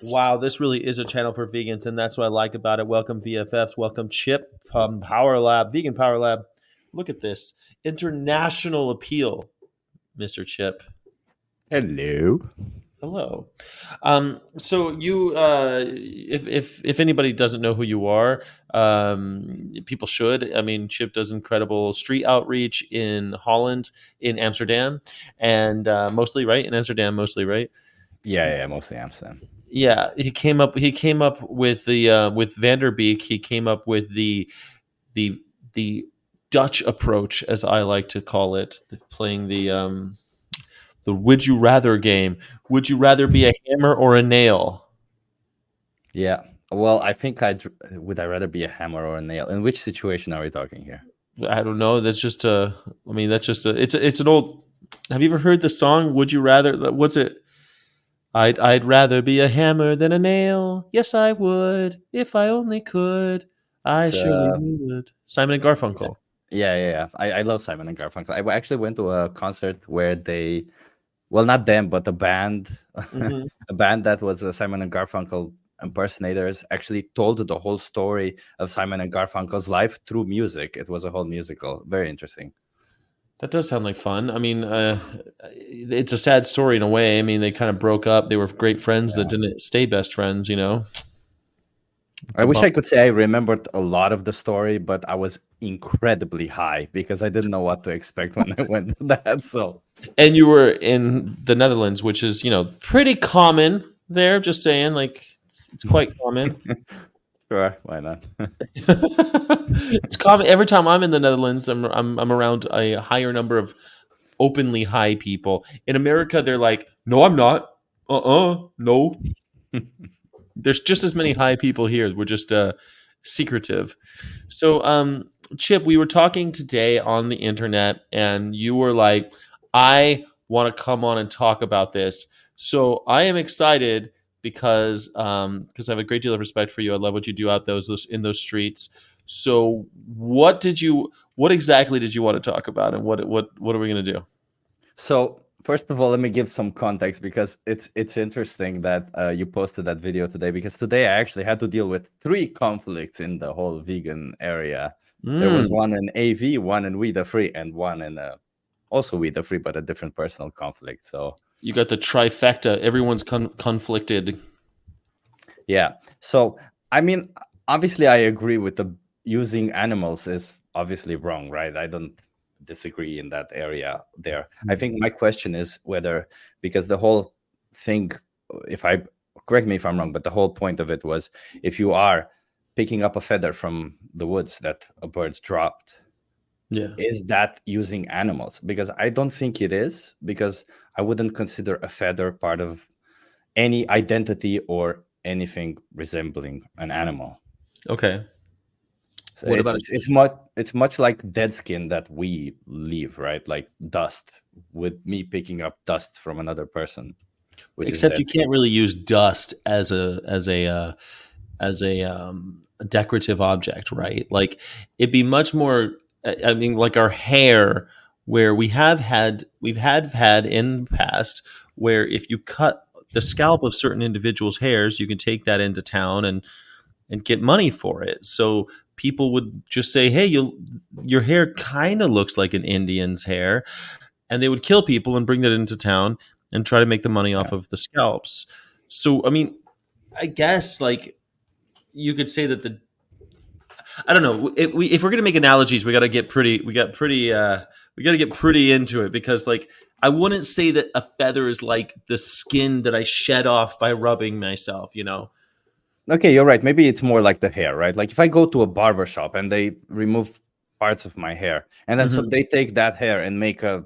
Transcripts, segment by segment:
Wow, this really is a channel for vegans, and that's what I like about it. Welcome VFFs, welcome Chip from Power Lab, Vegan Power Lab. Look at this international appeal, Mr. Chip. Hello. Hello. So you, if anybody doesn't know who you are, people should. I mean, Chip does incredible street outreach in Holland, in Amsterdam, and mostly right in Amsterdam, mostly right. Yeah, mostly Amsterdam. Yeah, he came up. He came up with the with Vanderbeek. He came up with the the Dutch approach, as I like to call it, playing the would you rather game. Would you rather be a hammer or a nail? Yeah. Well, I think would I rather be a hammer or a nail? In which situation are we talking here? I don't know. That's just a. I mean, that's just a. It's an old. Have you ever heard the song? Would you rather? What's it? I'd rather be a hammer than a nail. Yes, I would if I only could. I It's surely would. Simon and Garfunkel. yeah. I love Simon and Garfunkel. Actually went to a concert where they, well, not them, but a band, Hmm. a band that was Simon and Garfunkel impersonators actually told the whole story of Simon and Garfunkel's life through music. It was a whole musical. Very interesting. That does sound like fun. I mean, it's a sad story in a way. I mean, they kind of broke up. They were great friends that Yeah. didn't stay best friends. You know, it's I a wish bummer. I could say I remembered a lot of the story, but I was incredibly high because I didn't know what to expect when I went to that. So, And you were in the Netherlands, which is pretty common there. Just saying, like it's quite common. sure, why not? It's common every time I'm in the Netherlands. I'm around a higher number of openly high people. In America, they're like, no, I'm not. No. There's just as many high people here. We're just secretive. So, Chip, we were talking today on the internet, and you were like, I want to come on and talk about this. So I am excited because I have a great deal of respect for you. I love what you do out those in those streets. So what exactly did you want to talk about, and what are we going to do? So, first of all, let me give some context because it's interesting that you posted that video today because today I actually had to deal with three conflicts in the whole vegan area. There was Mm, one in AV, one in We the Free, and one in also We the Free, but a different personal conflict. So, you got the trifecta. Everyone's conflicted. yeah. So, I mean, obviously, I agree with the using animals is obviously wrong, right? I don't disagree in that area there. I think my question is whether, because the whole thing, if I correct me if I'm wrong, but the whole point of it was if you are picking up a feather from the woods that a bird's dropped, Yeah. is that using animals? Because I don't think it is, because I wouldn't consider a feather part of any identity or anything resembling an animal. Okay. So What about it's much like dead skin that we leave, right? Like dust, with me picking up dust from another person, which is except dead you can't skin. really use dust as a decorative object, right? Like it'd be much more. I mean, like our hair, where we've had in the past, where if you cut the scalp of certain individuals' hairs, you can take that into town and get money for it. So people would just say, "Hey, your hair kind of looks like an Indian's hair," and they would kill people and bring that into town and try to make the money Yeah. off of the scalps. So, I mean, I guess like you could say that I don't know if we're gonna make analogies, we got to get pretty. We got to get pretty into it because like I wouldn't say that a feather is like the skin that I shed off by rubbing myself. You know. Okay, you're right. Maybe it's more like the hair, right? Like if I go to a barber shop and they remove parts of my hair, and then so Hmm. they take that hair and make a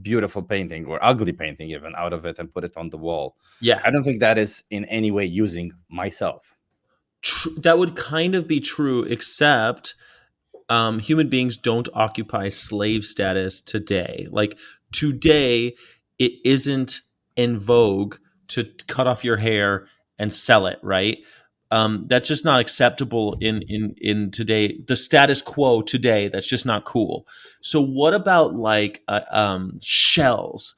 beautiful painting or ugly painting even out of it and put it on the wall. Yeah, I don't think that is in any way using myself. that would kind of be true, except human beings don't occupy slave status today. Like today, it isn't in vogue to cut off your hair and sell it, right? That's just not acceptable in today. The status quo today, that's just not cool. So what about like shells?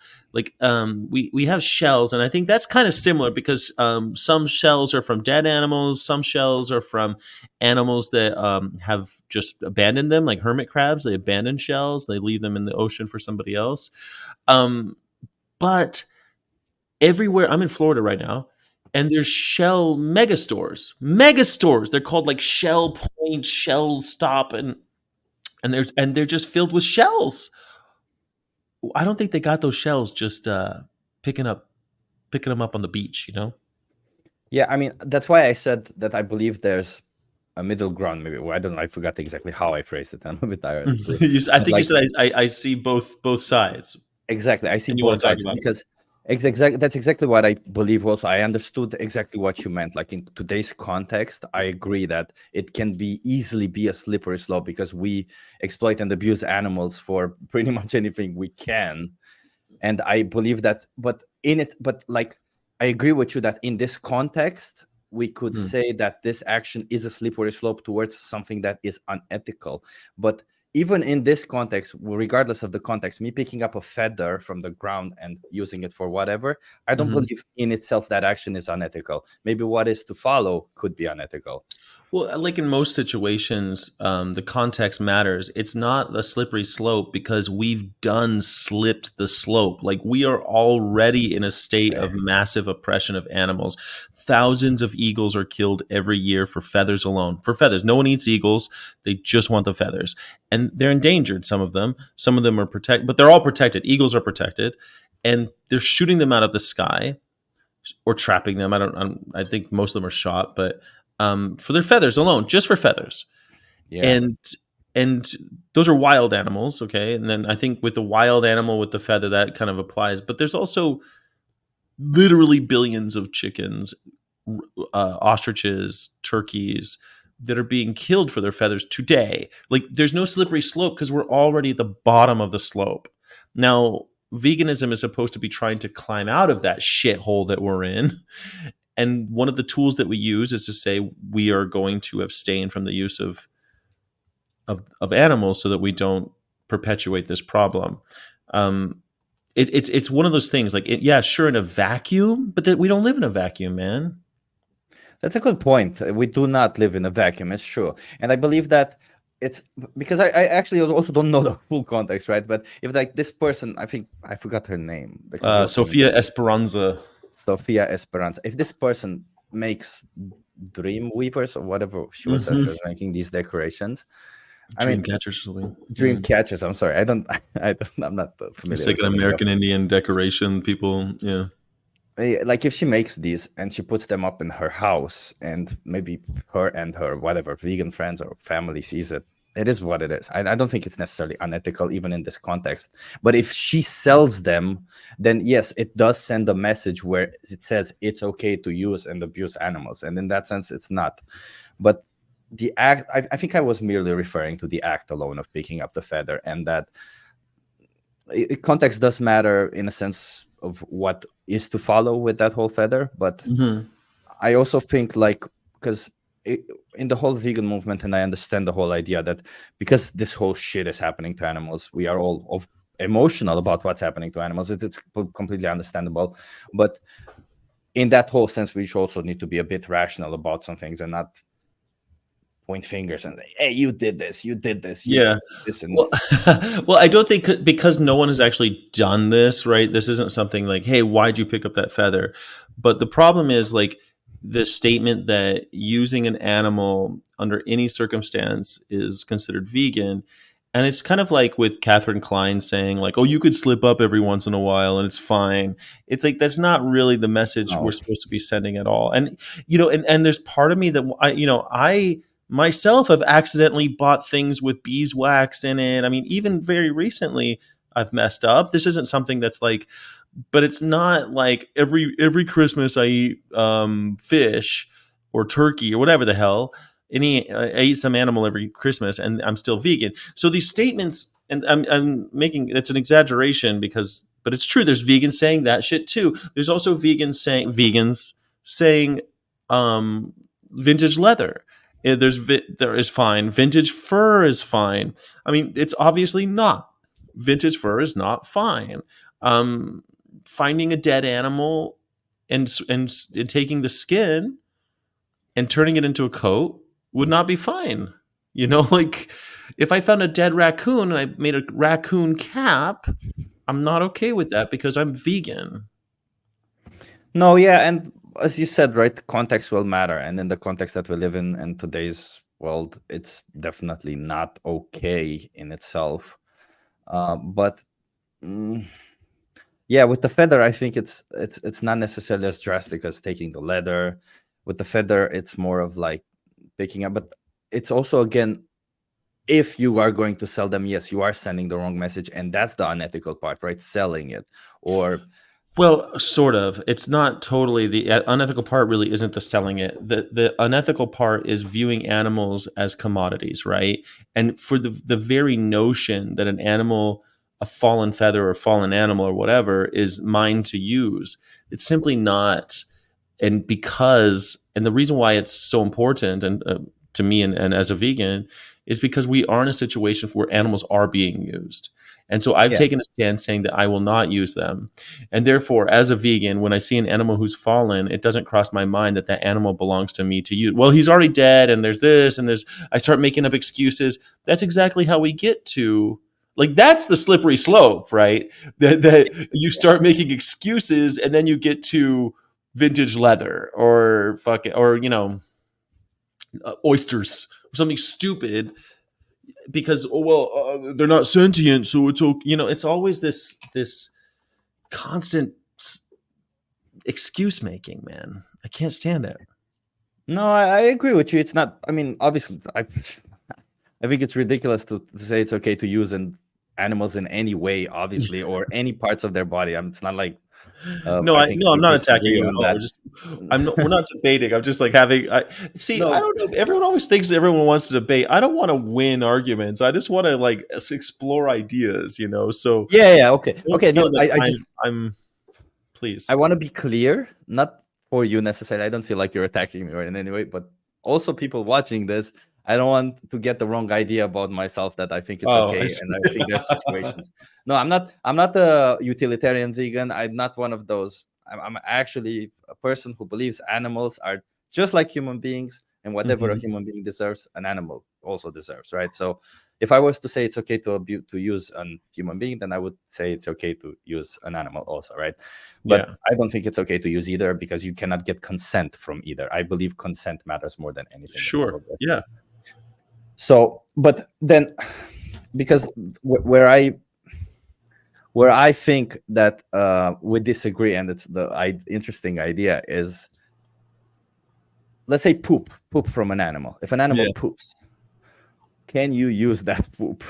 we have shells, and I think that's kind of similar because some shells are from dead animals, some shells are from animals that have just abandoned them, like hermit crabs. They abandon shells, they leave them in the ocean for somebody else. Um, but everywhere, I'm in Florida right now, and there's shell megastores. They're called like Shell Point, Shell Stop, and they're just filled with shells. I don't think they got those shells just picking up picking them up on the beach, you know? Yeah, I mean, that's why I said that I believe there's a middle ground. Maybe, well, I don't know. I forgot exactly how I phrased it. I'm a bit tired too. I But think you like, said I see both sides, exactly, I see and you both want to talk sides about it. because exactly that's exactly what I believe. Also, I understood exactly what you meant. Like in today's context, I agree that it can be easily be a slippery slope because we exploit and abuse animals for pretty much anything we can. And I believe that, but like, I agree with you that in this context we could Hmm. say that this action is a slippery slope towards something that is unethical. But even in this context, regardless of the context, me picking up a feather from the ground and using it for whatever, I don't Hmm. believe in itself that action is unethical. Maybe what is to follow could be unethical. Well, like in most situations, the context matters. It's not a slippery slope because we've done slipped the slope. Like we are already in a state of massive oppression of animals. Thousands of eagles are killed every year for feathers alone. For feathers, no one eats eagles; they just want the feathers, and they're endangered. Some of them. Some of them are protected, but they're all protected. Eagles are protected, and they're shooting them out of the sky or trapping them. I think most of them are shot, but for their feathers alone, just for feathers, Yeah, and and those are wild animals, okay. And then I think with the wild animal with the feather, that kind of applies. But there's also literally billions of chickens, ostriches, turkeys that are being killed for their feathers today. Like there's no slippery slope because we're already at the bottom of the slope. Now, veganism is supposed to be trying to climb out of that shithole that we're in. And one of the tools that we use is to say we are going to abstain from the use of animals so that we don't perpetuate this problem. Um, it's one of those things like yeah, sure, in a vacuum, but that we don't live in a vacuum, man. that's a good point. We do not live in a vacuum, it's true. And I believe that it's because I actually also don't know the full context, right? But if like this person, I think I forgot her name because she also Sophia Esperanza, Sofia Esperanza. If this person makes dream weavers or whatever she was that hmm she was making these decorations, I dream mean catchers or something. dream catchers. I'm sorry, I don't, I'm not It's familiar like with an the lingo. American Indian decoration. People, yeah, Like if she makes these and she puts them up in her house and maybe her and her whatever vegan friends or family sees it, it is what it is. I don't think it's necessarily unethical even in this context. But if she sells them, then yes, it does send a message where it says it's okay to use and abuse animals, and in that sense it's not. But the act, I think I was merely referring to the act alone of picking up the feather, and that context does matter in a sense of what is to follow with that whole feather. But hmm I also think like, because in the whole vegan movement, and I understand the whole idea that because this whole shit is happening to animals, we are all emotional about what's happening to animals. It's completely understandable. But in that whole sense, we should also need to be a bit rational about some things and not point fingers and say, hey, you did this, you did this, you did yeah. this. And Well, well, I don't think because no one has actually done this, right? This isn't something like, "Hey, why'd you pick up that feather?" But the problem is like the statement that using an animal under any circumstance is considered vegan, and it's kind of like with Catherine Klein saying like, "Oh, you could slip up every once in a while and it's fine." It's like that's not really the message we're no, supposed to be sending at all. And and there's part of me that I myself have accidentally bought things with beeswax in it. I mean, even very recently, I've messed up. This isn't something that's like, but it's not like every Christmas I eat fish or turkey or whatever the hell. I eat some animal every Christmas, and I'm still vegan. So these statements, and I'm making it's an exaggeration because, but it's true. There's vegans saying that shit too. There's also vegans saying um, vintage leather. There is fine. Vintage fur is fine. I mean, it's obviously not. Vintage fur is not fine. Um, finding a dead animal and taking the skin and turning it into a coat would not be fine. You know, like if I found a dead raccoon and I made a raccoon cap, I'm not okay with that because I'm vegan. No, yeah, and as you said, right, context will matter, and in the context that we live in today's world, it's definitely not okay in itself. But mm, yeah, with the feather, I think it's not necessarily as drastic as taking the leather. With the feather, it's more of like picking up, but it's also again, if you are going to sell them, yes, you are sending the wrong message, and that's the unethical part, right? Selling it, or Well, sort of. It's not totally the unethical part. Really, isn't the selling it. The unethical part is viewing animals as commodities, right? And for the very notion that an animal, a fallen feather or fallen animal or whatever, is mine to use, it's simply not. And because, and the reason why it's so important, and to me, and as a vegan, is because we are in a situation where animals are being used. And so I've yeah, taken a stand saying that I will not use them, and therefore, as a vegan, when I see an animal who's fallen, it doesn't cross my mind that that animal belongs to me to use. Well, he's already dead, and there's this, and there's. I start making up excuses. That's exactly how we get to. Like that's the slippery slope, right? That you start making excuses, and then you get to vintage leather or fucking or oysters or something stupid because they're not sentient, so it's okay. It's always this constant excuse making, man. I can't stand it. no, I agree with you. It's not. I mean, obviously, I think it's ridiculous to say it's okay to use animals in any way, obviously, or any parts of their body. It's not like No, I think I'm we not attacking disagree you at on all. that. We're not debating. I'm just like having. I No, don't know. Everyone always thinks everyone wants to debate. I don't want to win arguments. I just want to like explore ideas. So yeah, yeah, okay, don't okay. feel No, that I just I'm. I Please. want to be clear, not for you necessarily. I don't feel like you're attacking me or in any way, but also people watching this. I don't want to get the wrong idea about myself that I think it's Oh, I okay, see. and I think there's situations. No, I'm not. I'm not a utilitarian vegan. I'm not one of those. I'm actually a person who believes animals are just like human beings, and whatever a Mhm. human being deserves, an animal also deserves, right? So, if I was to say it's okay to use a human being, then I would say it's okay to use an animal also, right? But Yeah. I don't think it's okay to use either because you cannot get consent from either. I believe consent matters more than anything in the Sure. world. Right? Yeah. So, but then, because where I think that we disagree, and it's the interesting idea is, let's say poop from an animal. If an animal Yeah. poops, can you use that poop,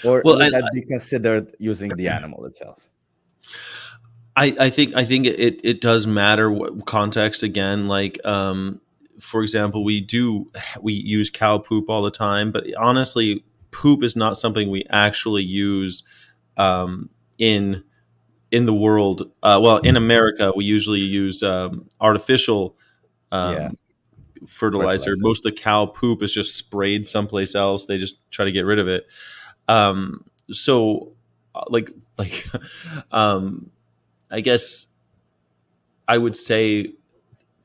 or Well, would that be considered using the animal itself? I think it does matter what context again. Like, for example, we use cow poop all the time, but honestly, poop is not something we actually use um, in in the world. Well, in America, we usually use artificial Yeah, um, fertilizer. fertilizer. Most of the cow poop is just sprayed someplace else. They just try to get rid of it. So, like, um, I guess I would say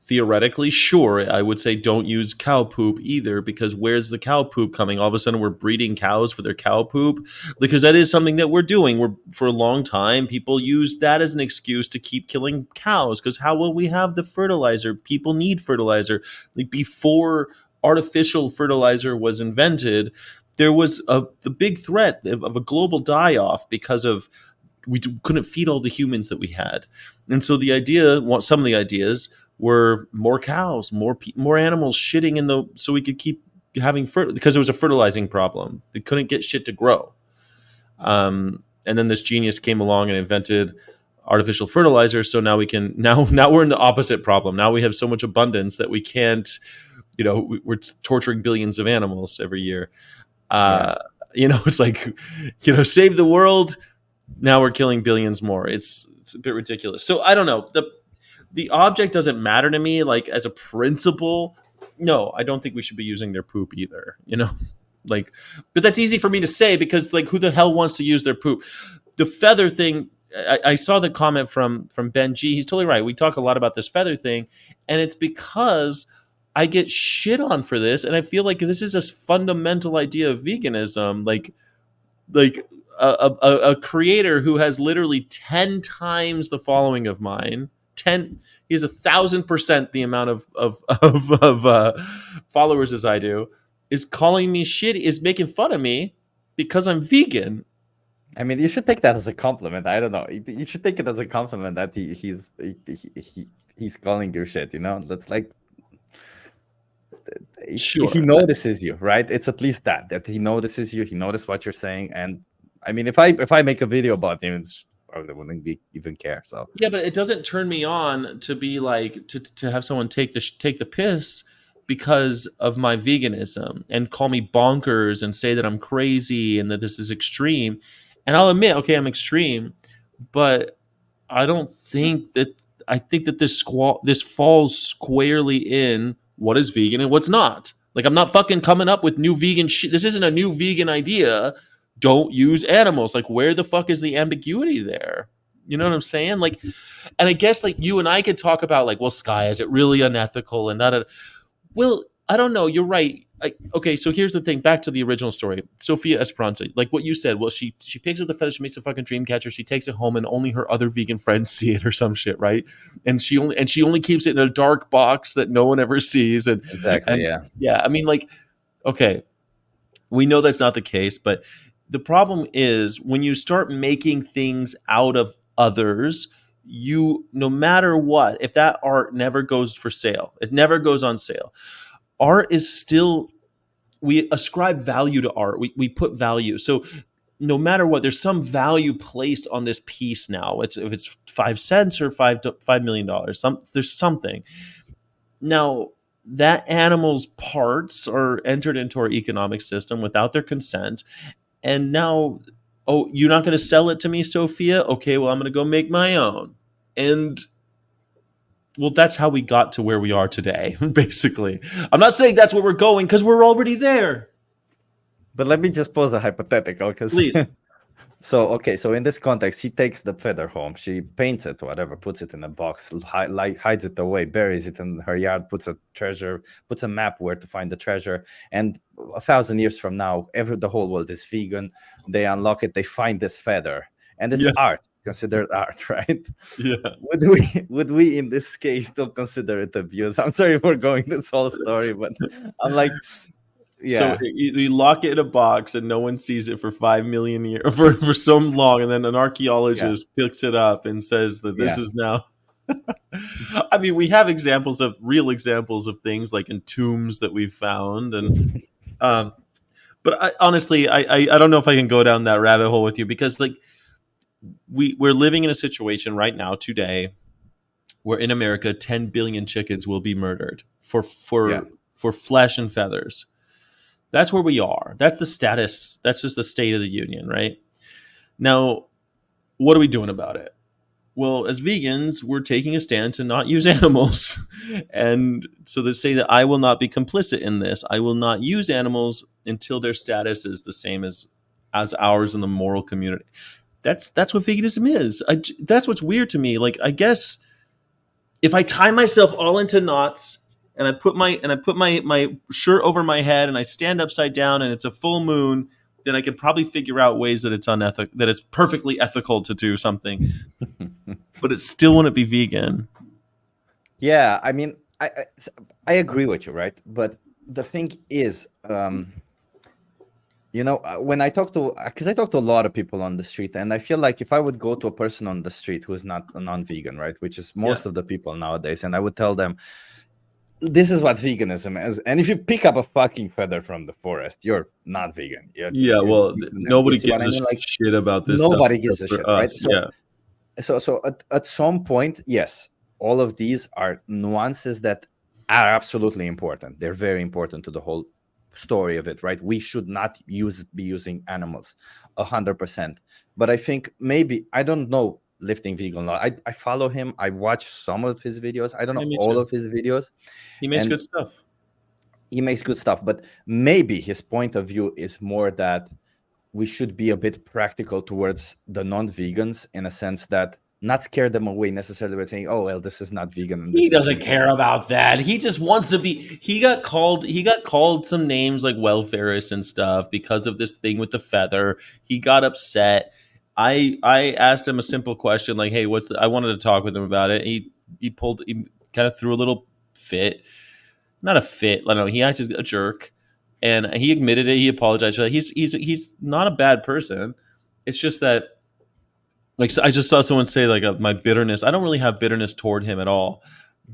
theoretically, sure, I would say don't use cow poop either because where's the cow poop coming? All of a sudden, we're breeding cows for their cow poop because that is something that we're doing. We're for a long time, people use that as an excuse to keep killing cows because how will we have the fertilizer? People need fertilizer. Like before artificial fertilizer was invented, there was the big threat of a global die off because of couldn't feed all the humans that we had. And so the idea, some of the ideas were more cows, more animals shitting in the, so we could keep having because there was a fertilizing problem. They couldn't get shit to grow. And then this genius came along and invented artificial fertilizer. So now we can now we're in the opposite problem. Now we have so much abundance that we can't, we're torturing billions of animals every year. Yeah, Uh, it's like, save the world, now we're killing billions more. It's a bit ridiculous. So I don't know. The object doesn't matter to me. Like as a principle, no, I don't think we should be using their poop either. Like, but that's easy for me to say because like who the hell wants to use their poop? The feather thing. I saw the comment from Ben G. He's totally right. We talk a lot about this feather thing, and it's because I get shit on for this, and I feel like this is a fundamental idea of veganism. Like a creator who has literally 10 times the following of mine, 10, he has 1,000% the amount of followers as I do, is calling me shitty, is making fun of me because I'm vegan. I mean, you should take that as a compliment. I don't know. You should take it as a compliment that he's calling you shit. You know, that's like he Sure. notices you, right? It's at least that he notices you. He notices what you're saying, and I mean, if I make a video about him, probably wouldn't be even care. So Yeah, but it doesn't turn me on to be like to have someone take the piss because of my veganism and call me bonkers and say that I'm crazy and that this is extreme. And I'll admit, okay, I'm extreme, but I don't think that I think that this falls squarely in what is vegan and what's not. Like I'm not fucking coming up with new vegan shit. This isn't a new vegan idea. Don't use animals. Like where the fuck is the ambiguity there? You know what I'm saying? Like, and I guess like you and I could talk about like, well, Sky, is it really unethical and not? Well, I don't know. You're right. Okay, so here's the thing. Back to the original story. Sophia Esperanza, like what you said. Well, she picks up the feather. She makes a fucking dream catcher. She takes it home, and only her other vegan friends see it or some shit, right? And she only keeps it in a dark box that no one ever sees. exactly, And yeah. yeah, I mean, like, okay, we know that's not the case, but the problem is when you start making things out of others, you no matter what, if that art never goes for sale, it never goes on sale. Art is still, we ascribe value to art. We put value. So no matter what, there's some value placed on this piece now. It's if it's 5 cents or $5 million. There's something. Now that animal's parts are entered into our economic system without their consent, and now, oh, you're not going to sell it to me, Sophia? Okay, well, I'm going to go make my own. And well, that's how we got to where we are today, basically. I'm not saying that's where we're going because we're already there. But let me just pose a hypothetical, because Please. so in this context, she takes the feather home, she paints it, whatever, puts it in a box, hides it away, buries it in her yard, puts a map where to find the treasure, and 1,000 years from now, the whole world is vegan. They unlock it, they find this feather, and it's Yeah. art, considered art, right? Yeah. Would we in this case still consider it abuse? I'm sorry for going this whole story, but I'm like, So yeah, you lock it in a box and no one sees it for 5 million years for so long, and then an yeah, archaeologist picks it up and says that this yeah. is now. I mean, we have real examples of things like in tombs that we've found, and um, but honestly, I don't know if I can go down that rabbit hole with you because like we're living in a situation right now today where in America 10 billion chickens will be murdered Yeah. for flesh and feathers. That's where we are. That's the status. That's just the state of the union, right? Now, what are we doing about it? Well, as vegans, we're taking a stand to not use animals. And so they say that I will not be complicit in this. I will not use animals until their status is the same as ours in the moral community. That's what veganism is. That's what's weird to me. Like I guess if I tie myself all into knots and I put my shirt over my head and I stand upside down and it's a full moon, then I could probably figure out ways that it's unethical, that it's perfectly ethical to do something, but it still wouldn't be vegan. Yeah, I mean, I agree with you, right? But the thing is, when I talk to, because I talk to a lot of people on the street, and I feel like if I would go to a person on the street who's not a non-vegan, right, which is Yeah. most of the people nowadays, and I would tell them, this is what veganism is, and if you pick up a fucking feather from the forest, you're not vegan. Yeah. Well, You nobody see what gives I a mean? Like, shit about this stuff nobody gives except a for shit, right? us. Yeah. So at some point, yes, all of these are nuances that are absolutely important. They're very important to the whole story of it, right? We should not be using animals 100%. But I think maybe, I don't know, lifting vegan law. I follow him. I watch some of his videos. I don't Yeah, know me all too. of his videos, He makes and good stuff. he makes good stuff. But maybe his point of view is more that we should be a bit practical towards the non-vegans, in a sense that not scare them away necessarily by saying, "Oh, well, this is not vegan and He this is doesn't vegan." care about that. He just wants to be. He got called some names like welfarist and stuff because of this thing with the feather. He got upset. I asked him a simple question like, "Hey, what's the?" I wanted to talk with him about it. He kind of threw a little fit, not a fit. I don't know. He acted a jerk, and he admitted it. He apologized for that. He's not a bad person. It's just that, like, I just saw someone say like my bitterness. I don't really have bitterness toward him at all,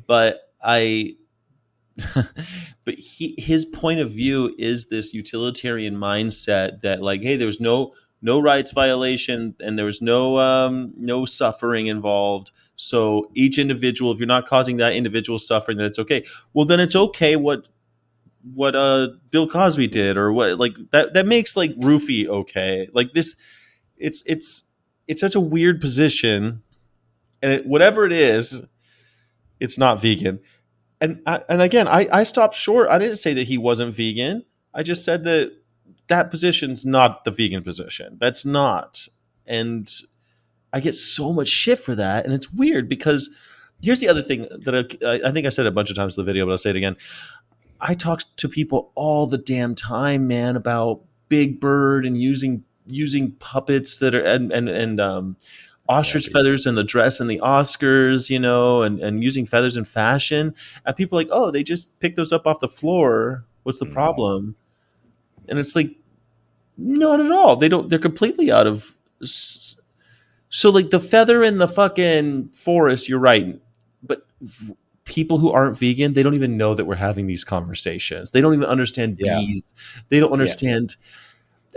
but but his point of view is this utilitarian mindset that, like, hey, there's no rights violation and there's no suffering involved. So each individual, if you're not causing that individual suffering, then it's okay. Well, then it's okay what Bill Cosby did, or what, like, that makes like roofie okay. Like this, it's such a weird position, and whatever it is, it's not vegan. And again, I stopped short. I didn't say that he wasn't vegan. I just said that that position's not the vegan position. That's not. And I get so much shit for that, and it's weird because here's the other thing that I think I said a bunch of times in the video, but I'll say it again. I talk to people all the damn time, man, about Big Bird and using puppets that are and Yeah, ostrich feathers in the dress and the Oscars, and using feathers in fashion. And people are like, oh, they just pick those up off the floor. What's the no, problem? And it's like, not at all. They don't. They're completely out of. So like the feather in the fucking forest, you're right, but people who aren't vegan, they don't even know that we're having these conversations. They don't even understand yeah, bees. They don't yeah, understand.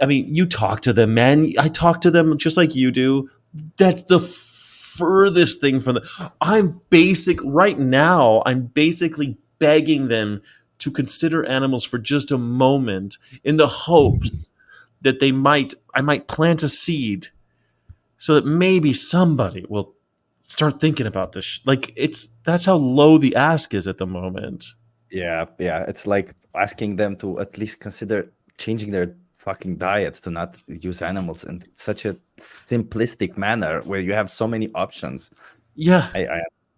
I mean, you talk to them, man. I talk to them just like you do. That's the furthest thing from the. Right now. I'm basically begging them to consider animals for just a moment, in the hopes that I might plant a seed so that maybe somebody will start thinking about this. Like, that's how low the ask is at the moment. yeah, yeah. It's like asking them to at least consider changing their fucking diet to not use animals in such a simplistic manner where you have so many options. Yeah.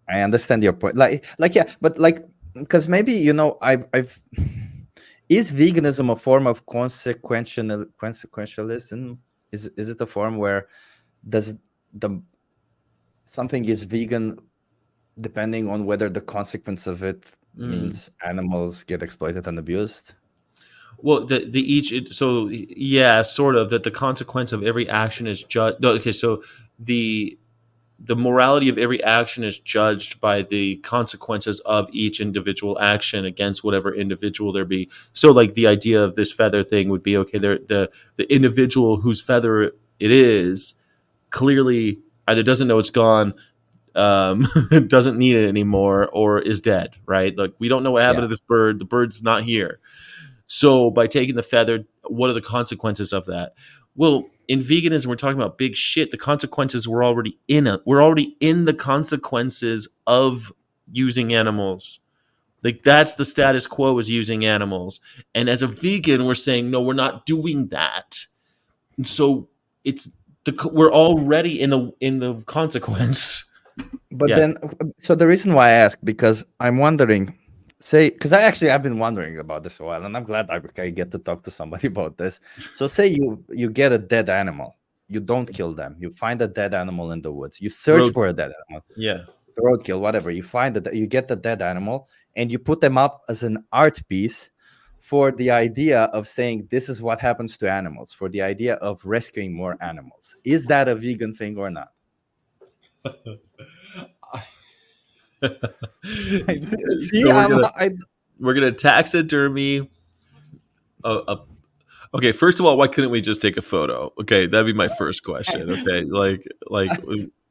I understand your point. Like yeah, but like, because maybe I've is veganism a form of consequentialism? Is it a form where does the something is vegan depending on whether the consequence of it Mm. means animals get exploited and abused? Well, the each so yeah, sort of, that the consequence of every action is judged. No, okay, so the the morality of every action is judged by the consequences of each individual action against whatever individual there be. So, like, the idea of this feather thing would be, okay, the individual whose feather it is clearly either doesn't know it's gone, doesn't need it anymore, or is dead, right? Like, we don't know what happened Yeah. to this bird. The bird's not here. So by taking the feather, what are the consequences of that? Well, in veganism, we're talking about big shit. The consequences we're already in it. We're already in the consequences of using animals. Like, that's the status quo, is using animals. And as a vegan, we're saying, no, we're not doing that. And so it's we're already in the consequence. But Yeah. then, so the reason why I ask, because I'm wondering, say, because I've been wondering about this a while, and I'm glad I get to talk to somebody about this. So, say you get a dead animal, you don't kill them, you find a dead animal in the woods, you search Road. for a dead animal, Yeah. roadkill, whatever, you find that you get the dead animal, and you put them up as an art piece for the idea of saying this is what happens to animals, for the idea of rescuing more animals. Is that a vegan thing or not? See, So I we're gonna taxidermy a okay, first of all, why couldn't we just take a photo? Okay, that'd be my first question. Okay, like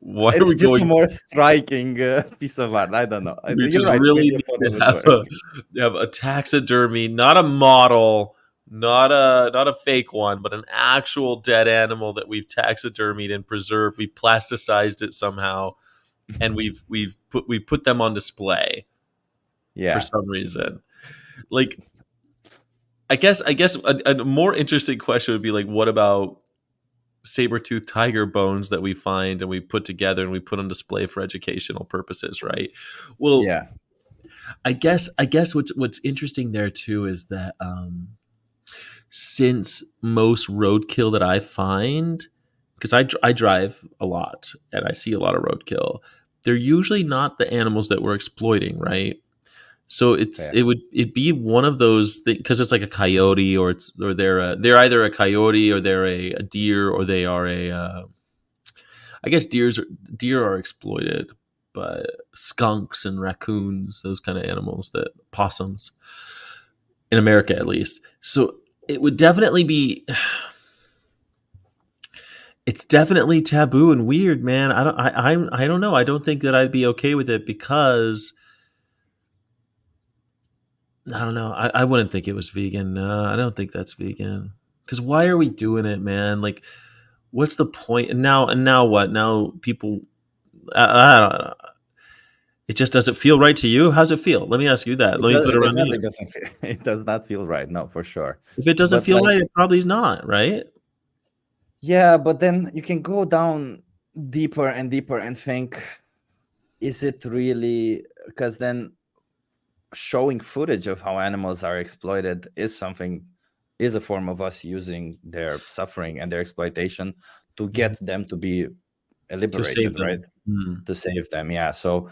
why are it's we just a going? more striking piece of art. I don't know. We You're just right. really Maybe a need photo to would work. have a taxidermy, not a model, not a fake one, but an actual dead animal that we've taxidermied and preserved. We plasticized it somehow, and we've put them on display for Yeah. some reason. Like, I guess a more interesting question would be like, what about saber-toothed tiger bones that we find and we put together and we put on display for educational purposes, right? Well, Yeah. I guess what's interesting there too is that since most roadkill that I find, because I drive a lot and I see a lot of roadkill, they're usually not the animals that we're exploiting, right? So Yeah. it'd be one of those things because it's like a coyote or they're either a coyote or they're a deer or they are I guess deer are exploited, but skunks and raccoons, those kind of animals, that possums in America at least. So it would definitely be it's definitely taboo and weird, man. I don't know. I don't think that I'd be okay with it because I don't know. I wouldn't think it was vegan. No, I don't think that's vegan. Because why are we doing it, man? Like, what's the point? And now what? Now people, I don't know. It just doesn't feel right to you. How's it feel? Let me ask you that. Let me put it It around definitely you. doesn't feel, it does not feel right. No, for sure. If it doesn't But feel like, right, it probably is not right. yeah, but then you can go down deeper and deeper and think, is it really? Because then showing footage of how animals are exploited is a form of us using their suffering and their exploitation to Mhm. get them to be To save liberated, right? them. Hmm. To save them. Yeah. So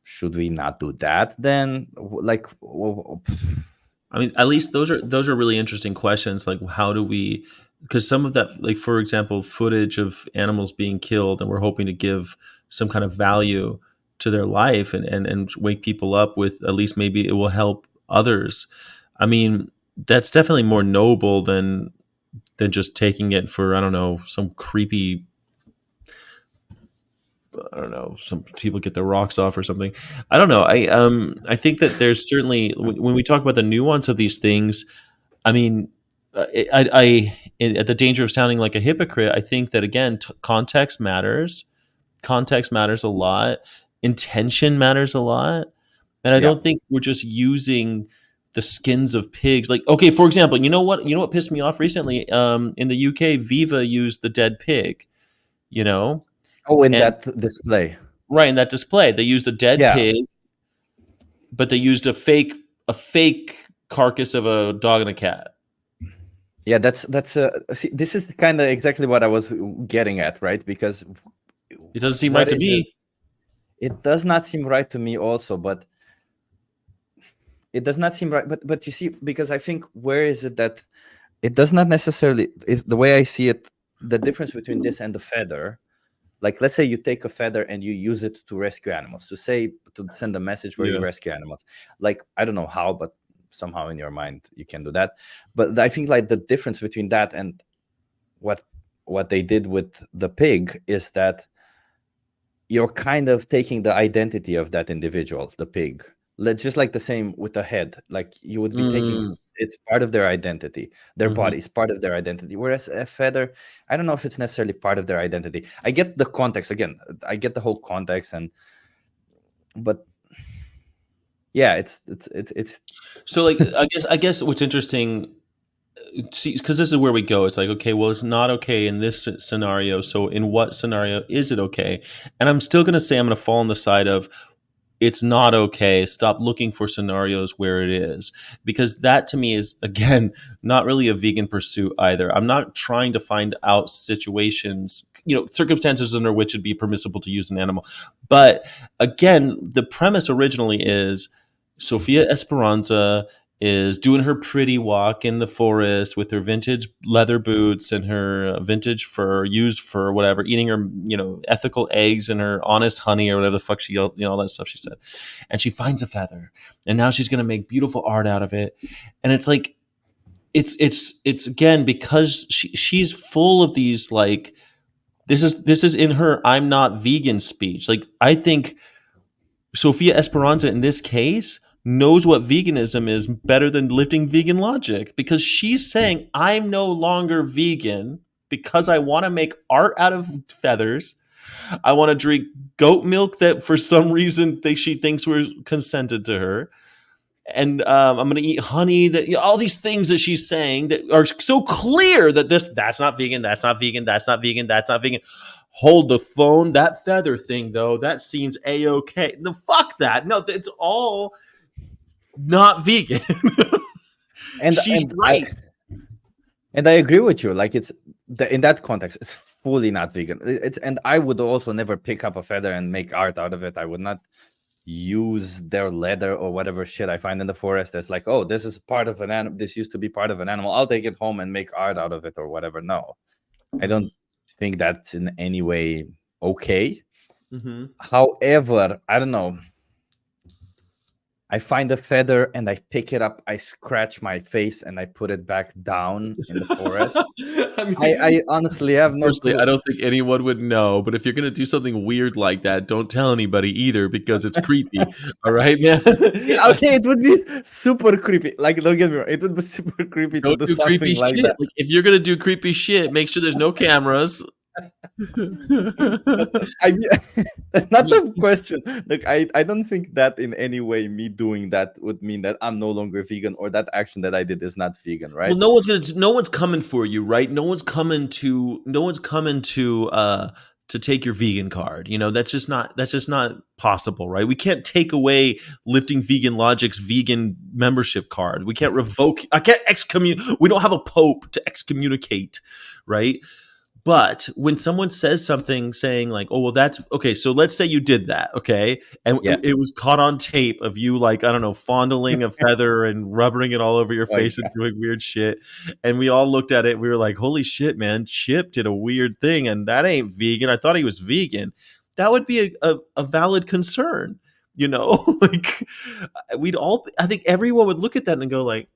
should we not do that then? Like, I mean, at least those are really interesting questions. Like, how do we? Because some of that, like for example, footage of animals being killed, and we're hoping to give some kind of value to their life and wake people up with at least maybe it will help others. I mean, that's definitely more noble than just taking it for I don't know some creepy I don't know some people get their rocks off or something. I don't know. I think that there's certainly when we talk about the nuance of these things. I mean, at the danger of sounding like a hypocrite, I think that again, context matters. Context matters a lot. Intention matters a lot, and I yeah. don't think we're just using the skins of pigs. Like, okay, for example, you know what? You know what pissed me off recently? In the UK, Viva used the dead pig. You know, Oh, in and that display. right in that display, they used a dead Yeah. pig, but they used a fake carcass of a dog and a cat. Yeah, see, this is kind of exactly what I was getting at, right? Because It doesn't seem right what to is it? me. It does not seem right to me also, but it does not seem right. But you see, because I think where is it that it does not necessarily, if the way I see it, the difference between this and the feather, like let's say you take a feather and you use it to rescue animals, to send a message where you Yeah. rescue animals. Like I don't know how, but somehow in your mind you can do that. But I think like the difference between that and what what they did with the pig is that you're kind of taking the identity of that individual, the pig. Just like the same with the head, like you would be taking Mm, it's part of their identity. Their mhm. body is part of their identity. Whereas a feather, I don't know if it's necessarily part of their identity. I get the context again. I get the whole context, but yeah, it's So, like, I guess what's interesting, see, because this is where we go. It's like, okay, well, it's not okay in this scenario. So, in what scenario is it okay? And I'm still going to say I'm going to fall on the side of it's not okay. Stop looking for scenarios where it is. Because that to me is, again, not really a vegan pursuit either. I'm not trying to find out situations, circumstances under which it'd be permissible to use an animal. But again, the premise originally is Sofia Esperanza is doing her pretty walk in the forest with her vintage leather boots and her vintage fur, used fur, whatever, eating her, ethical eggs and her honest honey or whatever the fuck all that stuff she said. And she finds a feather, and now she's gonna make beautiful art out of it. And it's like, it's again because she's full of these like this is in her "I'm not vegan" speech. Like I think Sophia Esperanza in this case knows what veganism is better than lifting vegan logic because she's saying, I'm no longer vegan because I want to make art out of feathers. I want to drink goat milk that for some reason she thinks was consented to her. and I'm going to eat honey. That, you know, all these things that she's saying that are so clear that that's not vegan, that's not vegan, that's not vegan, that's not vegan. Hold the phone. That feather thing though, that seems a okay. No, fuck that. No, it's all not vegan. and She's and I right. and I agree with you. Like, in that context, it's fully not vegan. It's and I would also never pick up a feather and make art out of it. I would not use their leather or whatever shit I find in the forest as like, oh, this is part of an animal. This used to be part of an animal. I'll take it home and make art out of it or whatever. No, I Mm-hmm. don't think that's in any way okay. Mm-hmm. However, I don't know. I find a feather and I pick it up. I scratch my face and I put it back down in the forest. I I mean, honestly have no personally, I clue. don't think anyone would know. But if you're gonna do something weird like that, don't tell anybody either because it's creepy. All right, man. Yeah, okay, it would be super creepy. Like, don't get me wrong, it would be super creepy to Don't do do creepy something like shit. that. Like if you're gonna do creepy shit, make sure there's no cameras. But I mean, that's not the question. Like, I don't think that in any way me doing that would mean that I'm no longer vegan or that action that I did is not vegan, Well, right? no one's coming for you, right? No one's coming to take your vegan card. You know, that's just not possible, right? We can't take away Lifting Vegan Logic's vegan membership card. We can't revoke I can't excommunicate. We don't have a pope to excommunicate, right? But when someone says something saying like, "Oh, well, that's okay," so let's say you did that, okay, and Yeah. it was caught on tape of you like I don't know, fondling a feather and rubbing it all over your Oh my face and God. doing weird shit, and we all looked at it. We were like, "Holy shit, man! Chip did a weird thing, and that ain't vegan. I thought he was vegan." That would be a valid concern, you know. Like we'd all. I think everyone would look at that and go like,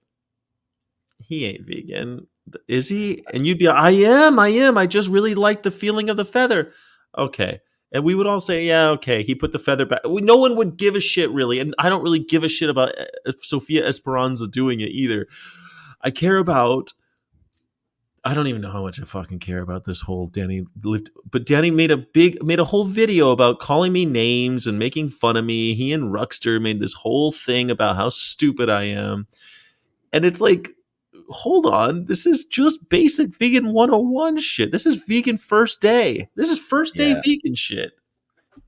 he ain't vegan. Is he? And you'd be, I am. I just really like the feeling of the feather. Okay. And we would all say, yeah, okay. He put the feather back. No one would give a shit really. And I don't really give a shit about Sofia Esperanza doing it either. I care about, I don't even know how much I fucking care about this whole Danny lived, but Danny made a whole video about calling me names and making fun of me. He and Ruxter made this whole thing about how stupid I am. And it's like, hold on, this is just basic vegan 101 shit. This is vegan first day. This is first day Yeah. vegan shit.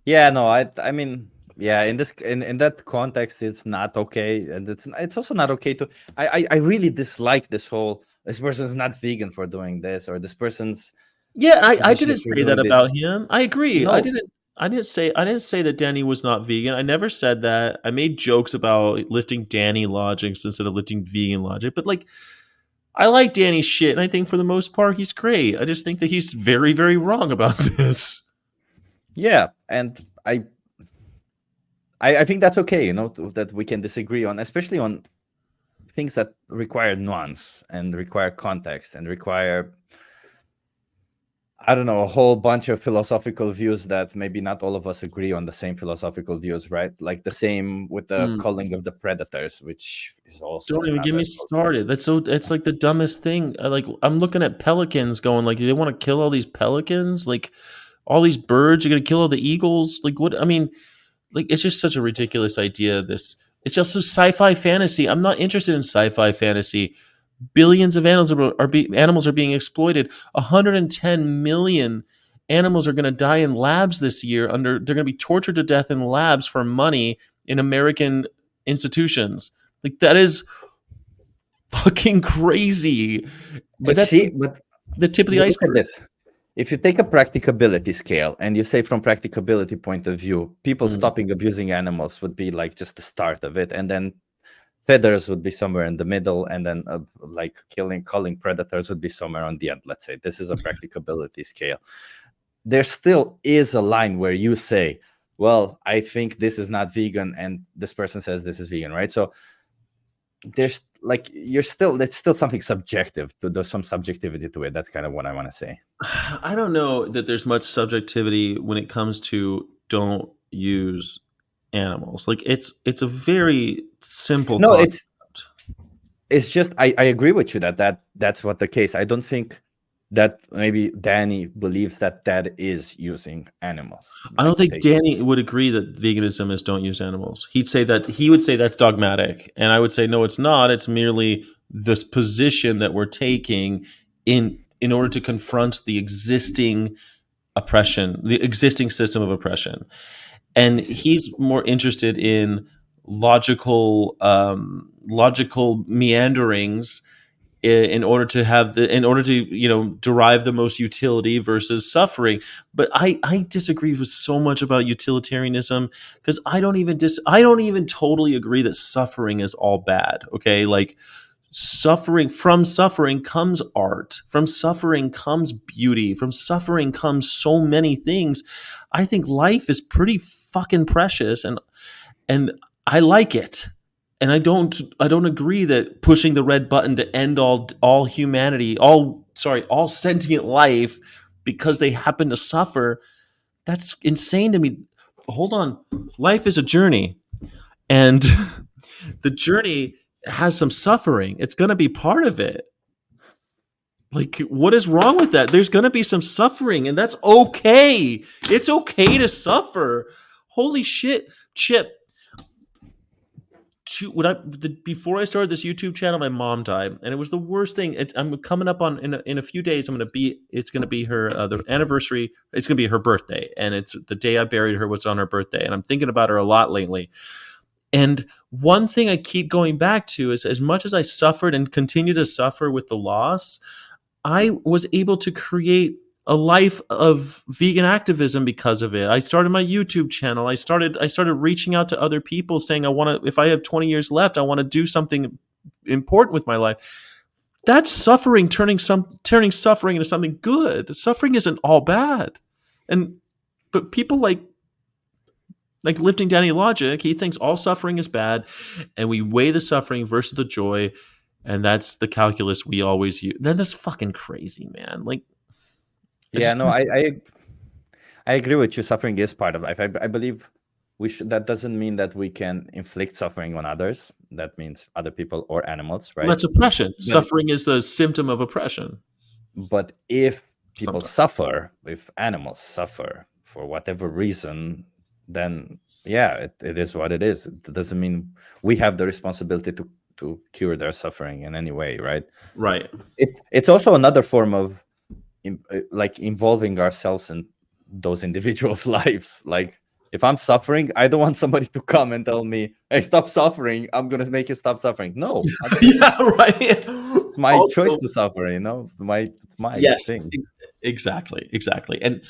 Yeah, no, I mean, yeah, in that context, it's not okay, and it's also not okay to. I really dislike this whole. This person's not vegan for doing this, or this person's Yeah, I piece of didn't shit for say that doing this. about him. I agree. No, I didn't say that Danny was not vegan. I never said that. I made jokes about lifting Danny logics instead of lifting vegan logic. But like I like Danny's shit, and I think for the most part he's great. I just think that he's very, very wrong about this. yeah, and I think that's okay, that we can disagree on, especially on things that require nuance and require context and require, I don't know, a whole bunch of philosophical views that maybe not all of us agree on the same philosophical views, right? Like the same with the Mm. culling of the predators, which is also Don't even get another me started. That's so it's like the dumbest thing. I'm looking at pelicans going like, do they want to kill all these pelicans? Like all these birds, you're gonna kill all the eagles? Like what I mean, like it's just such a ridiculous idea. This it's just a sci-fi fantasy. I'm not interested in sci-fi fantasy. Billions of animals are being exploited. 110 million animals are going to die in labs this year. They're going to be tortured to death in labs for money in American institutions. Like that is fucking crazy. And But that's see, like the tip of the look at iceberg. this. If you take a practicability scale and you say from practicability point of view, people Mm. stopping abusing animals would be like just the start of it, and then feathers would be somewhere in the middle, and then like culling predators would be somewhere on the end. Let's say this is a practicability scale. There still is a line where you say, well, I think this is not vegan, and this person says this is vegan, right? So there's like it's still something subjective. There's some subjectivity to it. That's kind of what I want to say. I don't know that there's much subjectivity when it comes to don't use animals. Like it's a very simple No, concept. it's just I agree with you that that's what the case. I don't think that maybe Danny believes that that is using animals, I don't like think they. Danny would agree that veganism is don't use animals. He would say that's dogmatic, and I would say no, it's not. It's merely this position that we're taking in order to confront the existing oppression, the existing system of oppression. I And see. he's more interested in logical meanderings in order to derive the most utility versus suffering. But I disagree with so much about utilitarianism, because I don't even totally agree that suffering is all bad. Okay, like from suffering comes art, from suffering comes beauty, from suffering comes so many things. I think life is pretty fucking precious, and I like it. And I don't agree that pushing the red button to end all humanity, all sentient life because they happen to suffer, that's insane to me. Hold on. Life is a journey, and the journey has some suffering. It's going to be part of it. Like, what is wrong with that? There's going to be some suffering, and that's okay. It's okay to suffer. Holy shit, Chip. Before I started this YouTube channel, my mom died, and it was the worst thing. I'm coming up on in a few days. It's gonna be her the anniversary. It's gonna be her birthday, and it's the day I buried her was on her birthday, and I'm thinking about her a lot lately. And one thing I keep going back to is, as much as I suffered and continue to suffer with the loss, I was able to create a life of vegan activism because of it. I started my YouTube channel. I started reaching out to other people saying I want to, if I have 20 years left, I want to do something important with my life. That's suffering turning suffering into something good. Suffering isn't all bad. And but people like lifting Danny Logic, he thinks all suffering is bad, and we weigh the suffering versus the joy, and that's the calculus we always use. Then that's fucking crazy, man. Like, I Yeah, just no, I agree with you. Suffering is part of life. I believe we should. That doesn't mean that we can inflict suffering on others. That means other people or animals, well, right? that's oppression. But Suffering is the symptom of oppression. if people Sometimes, suffer, if animals suffer for whatever reason, then yeah, it is what it is. It doesn't mean we have the responsibility to cure their suffering in any way, right? right? It's also another form of like involving ourselves in those individuals' lives. Like if I'm suffering, I don't want somebody to come and tell me, "Hey, stop suffering. I'm gonna make you stop suffering." No, I don't. Yeah, right. It's my choice Also, to suffer. It's my yes, thing. exactly, and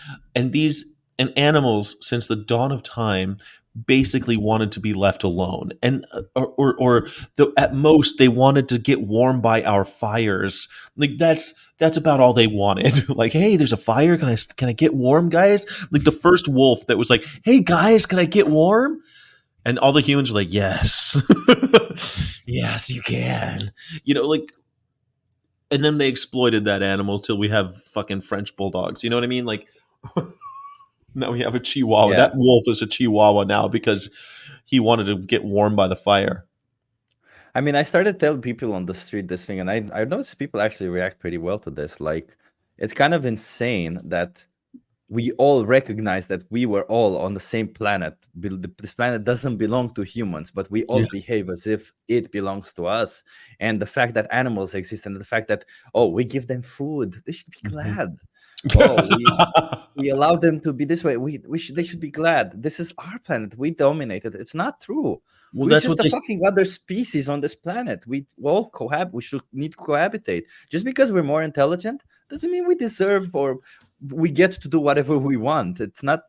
animals since the dawn of time basically wanted to be left alone, and at most they wanted to get warm by our fires. Like that's about all they wanted. Like, hey, there's a fire. Can I get warm, guys? Like the first wolf that was like, hey guys, can I get warm? And all the humans are like, yes, yes, you can. Like, and then they exploited that animal till we have fucking French bulldogs. You know what I mean? Like, now we have a Chihuahua. Yeah. That wolf is a Chihuahua now because he wanted to get warm by the fire. I mean, I started telling people on the street this thing, and I noticed people actually react pretty well to this. Like, it's kind of insane that we all recognize that we were all on the same planet. This planet doesn't belong to humans, but we all Yeah. behave as if it belongs to us. And the fact that animals exist, and the fact that, oh, we give them food, they should be Mhm. glad. Oh, we allow them to be this way. They should be glad. This is our planet. We dominate it. It's not true. Well, We're that's just what a they. fucking other species on this planet. We all we should need to cohabitate. Just because we're more intelligent doesn't mean we deserve or we get to do whatever we want. It's not.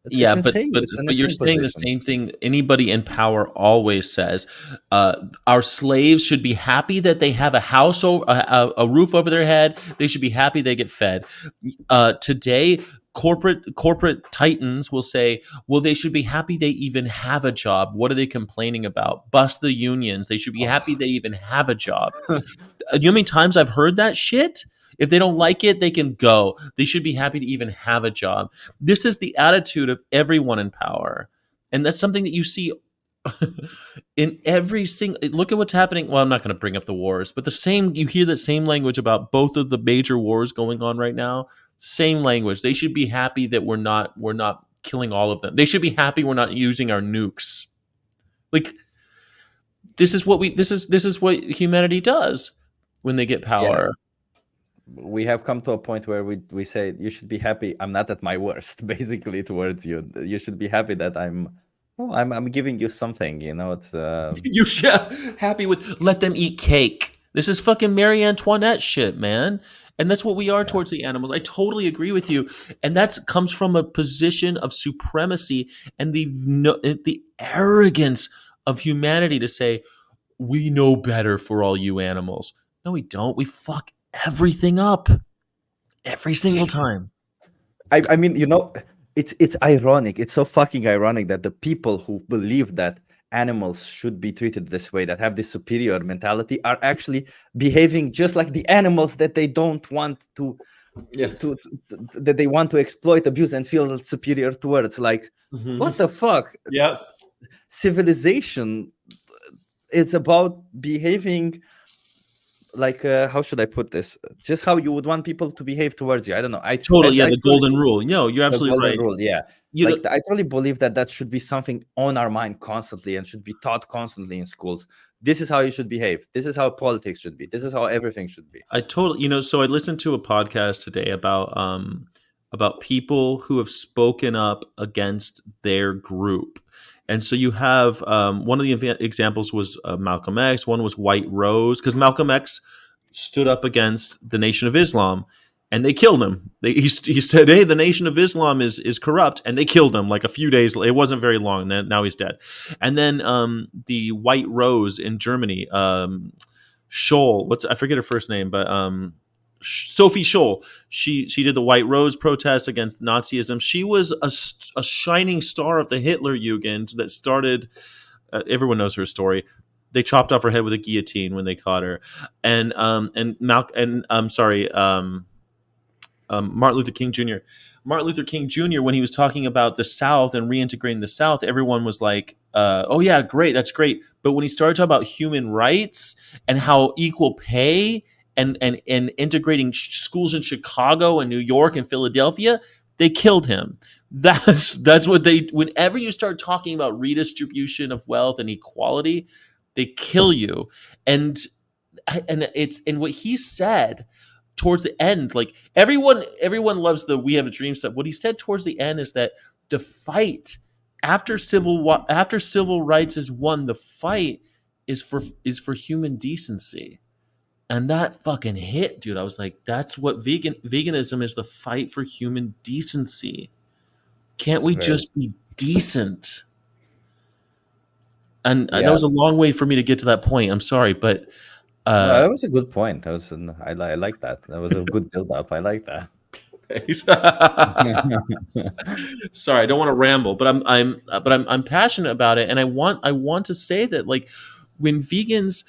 It's Yeah, insane. It's an but you're insane saying the position. same thing anybody in power always says. Our slaves should be happy that they have a house over a roof over their head. They should be happy they get fed. Today, corporate titans will say, well, they should be happy they even have a job. What are they complaining about? Bust the unions. They should be happy Oh, they even have a job. You know how many times I've heard that shit? If they don't like it, they can go. They should be happy to even have a job. This is the attitude of everyone in power. And that's something that you see In every single look at what's happening. Well, I'm not going to bring up the wars, but the same you hear that same language about both of the major wars going on right now. Same language. They should be happy that we're not killing all of them. They should be happy we're not using our nukes. Like this is what humanity does when they get Yeah, power. we have come to a point where we say you should be happy I'm not at my worst, basically, towards you. You should be happy that I'm giving you something, it's You should happy with let them eat cake. This is fucking Marie Antoinette shit, man. And that's what we are yeah. towards the animals. I totally agree with you. And that comes from a position of supremacy and the arrogance of humanity to say we know better for all you animals. No, we don't. We fuck everything up every single time. I mean, it's ironic. It's so fucking ironic that the people who believe that animals should be treated this way, that have this superior mentality, are actually behaving just like the animals that they don't want Yeah. that they want to exploit, abuse, and feel superior towards. Like, Mm-hmm. what the fuck? Yep. Civilization, it's about behaving like, how should I put this? Just how you would want people to behave towards you. I don't know. Totally. Yeah. The golden rule. No, you're The absolutely golden right. rule, yeah. You know, Like, I totally believe that should be something on our mind constantly and should be taught constantly in schools. This is how you should behave. This is how politics should be. This is how everything should be. I totally, so I listened to a podcast today about people who have spoken up against their group. And so you have one of the examples was Malcolm X, one was White Rose, because Malcolm X stood up against the Nation of Islam and they killed him. He said, "Hey, the Nation of Islam is corrupt," and they killed him like a few days. It wasn't very long. Now he's dead. And then the White Rose in Germany, Scholl. I forget her first name, but Sophie Scholl. She did the White Rose protest against Nazism. She was a shining star of the Hitler Jugend that started. Everyone knows her story. They chopped off her head with a guillotine when they caught her, and I'm sorry, Martin Luther King Jr. Martin Luther King Jr. When he was talking about the South and reintegrating the South, everyone was like, "Oh yeah, great, that's great." But when he started talking about human rights and how equal pay and integrating schools in Chicago and New York and Philadelphia, they killed him. That's what they. Whenever you start talking about redistribution of wealth and equality, they kill you. And and what he said towards the end, like everyone loves the "we have a dream" stuff. What he said towards the end is that the fight after civil rights is won, the fight is for human decency. And that fucking hit, dude. I was like, that's what veganism is, the fight for human decency. Can't It's we very, just be decent? And that yeah. was a long way for me to get to that point. I'm sorry, but No, uh that was a good point. I like that. That was a good build up. I like that. sorry, I don't want to ramble, but I'm passionate about it, and I want to say that, like, when vegans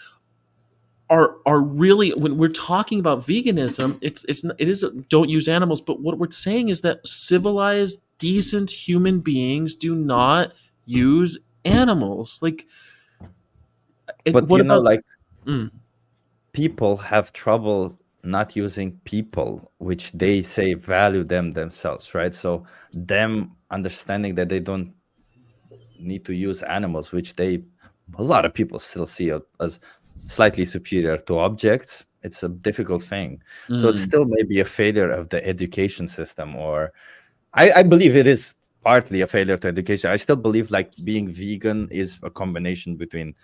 are really, when we're talking about veganism, it is don't use animals, but what we're saying is that civilized, decent human beings do not use animals. Like, But what about? like, Mm, people have trouble not using people, which they say value themselves, right? So them understanding that they don't need to use animals, which a lot of people still see as slightly superior to objects. It's a difficult thing. So it's mm, still maybe a failure of the education system, or I believe it is partly a failure to education. I still believe like being vegan is a combination between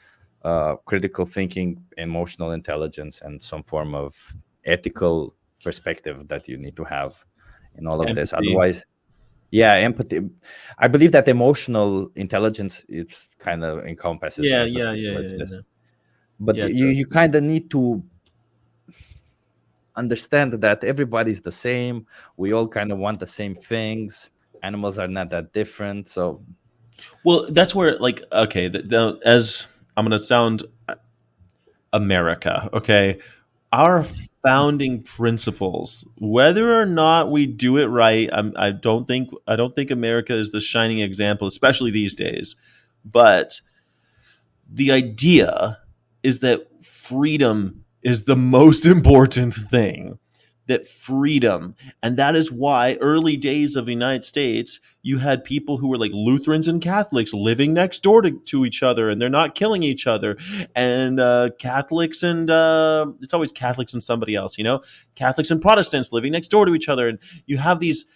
critical thinking, emotional intelligence, and some form of ethical perspective that you need to have in all of this. empathy. Otherwise, yeah, empathy. I believe that emotional intelligence, it kind of encompasses Yeah, yeah, empathy yeah, towards yeah, this. yeah. But Yeah, it you does. kind of need to understand that everybody's the same. We all kind of want the same things. Animals are not that different. So Well, that's where, like, okay, as I'm gonna sound America, okay, our founding principles, whether or not we do it right, I don't think America is the shining example, especially these days. But the idea is that freedom is the most important thing. That freedom, and that is why early days of the United States, you had people who were like Lutherans and Catholics living next door to each other, and they're not killing each other. And Catholics and it's always Catholics and somebody else, you know, Catholics and Protestants living next door to each other, and you have these,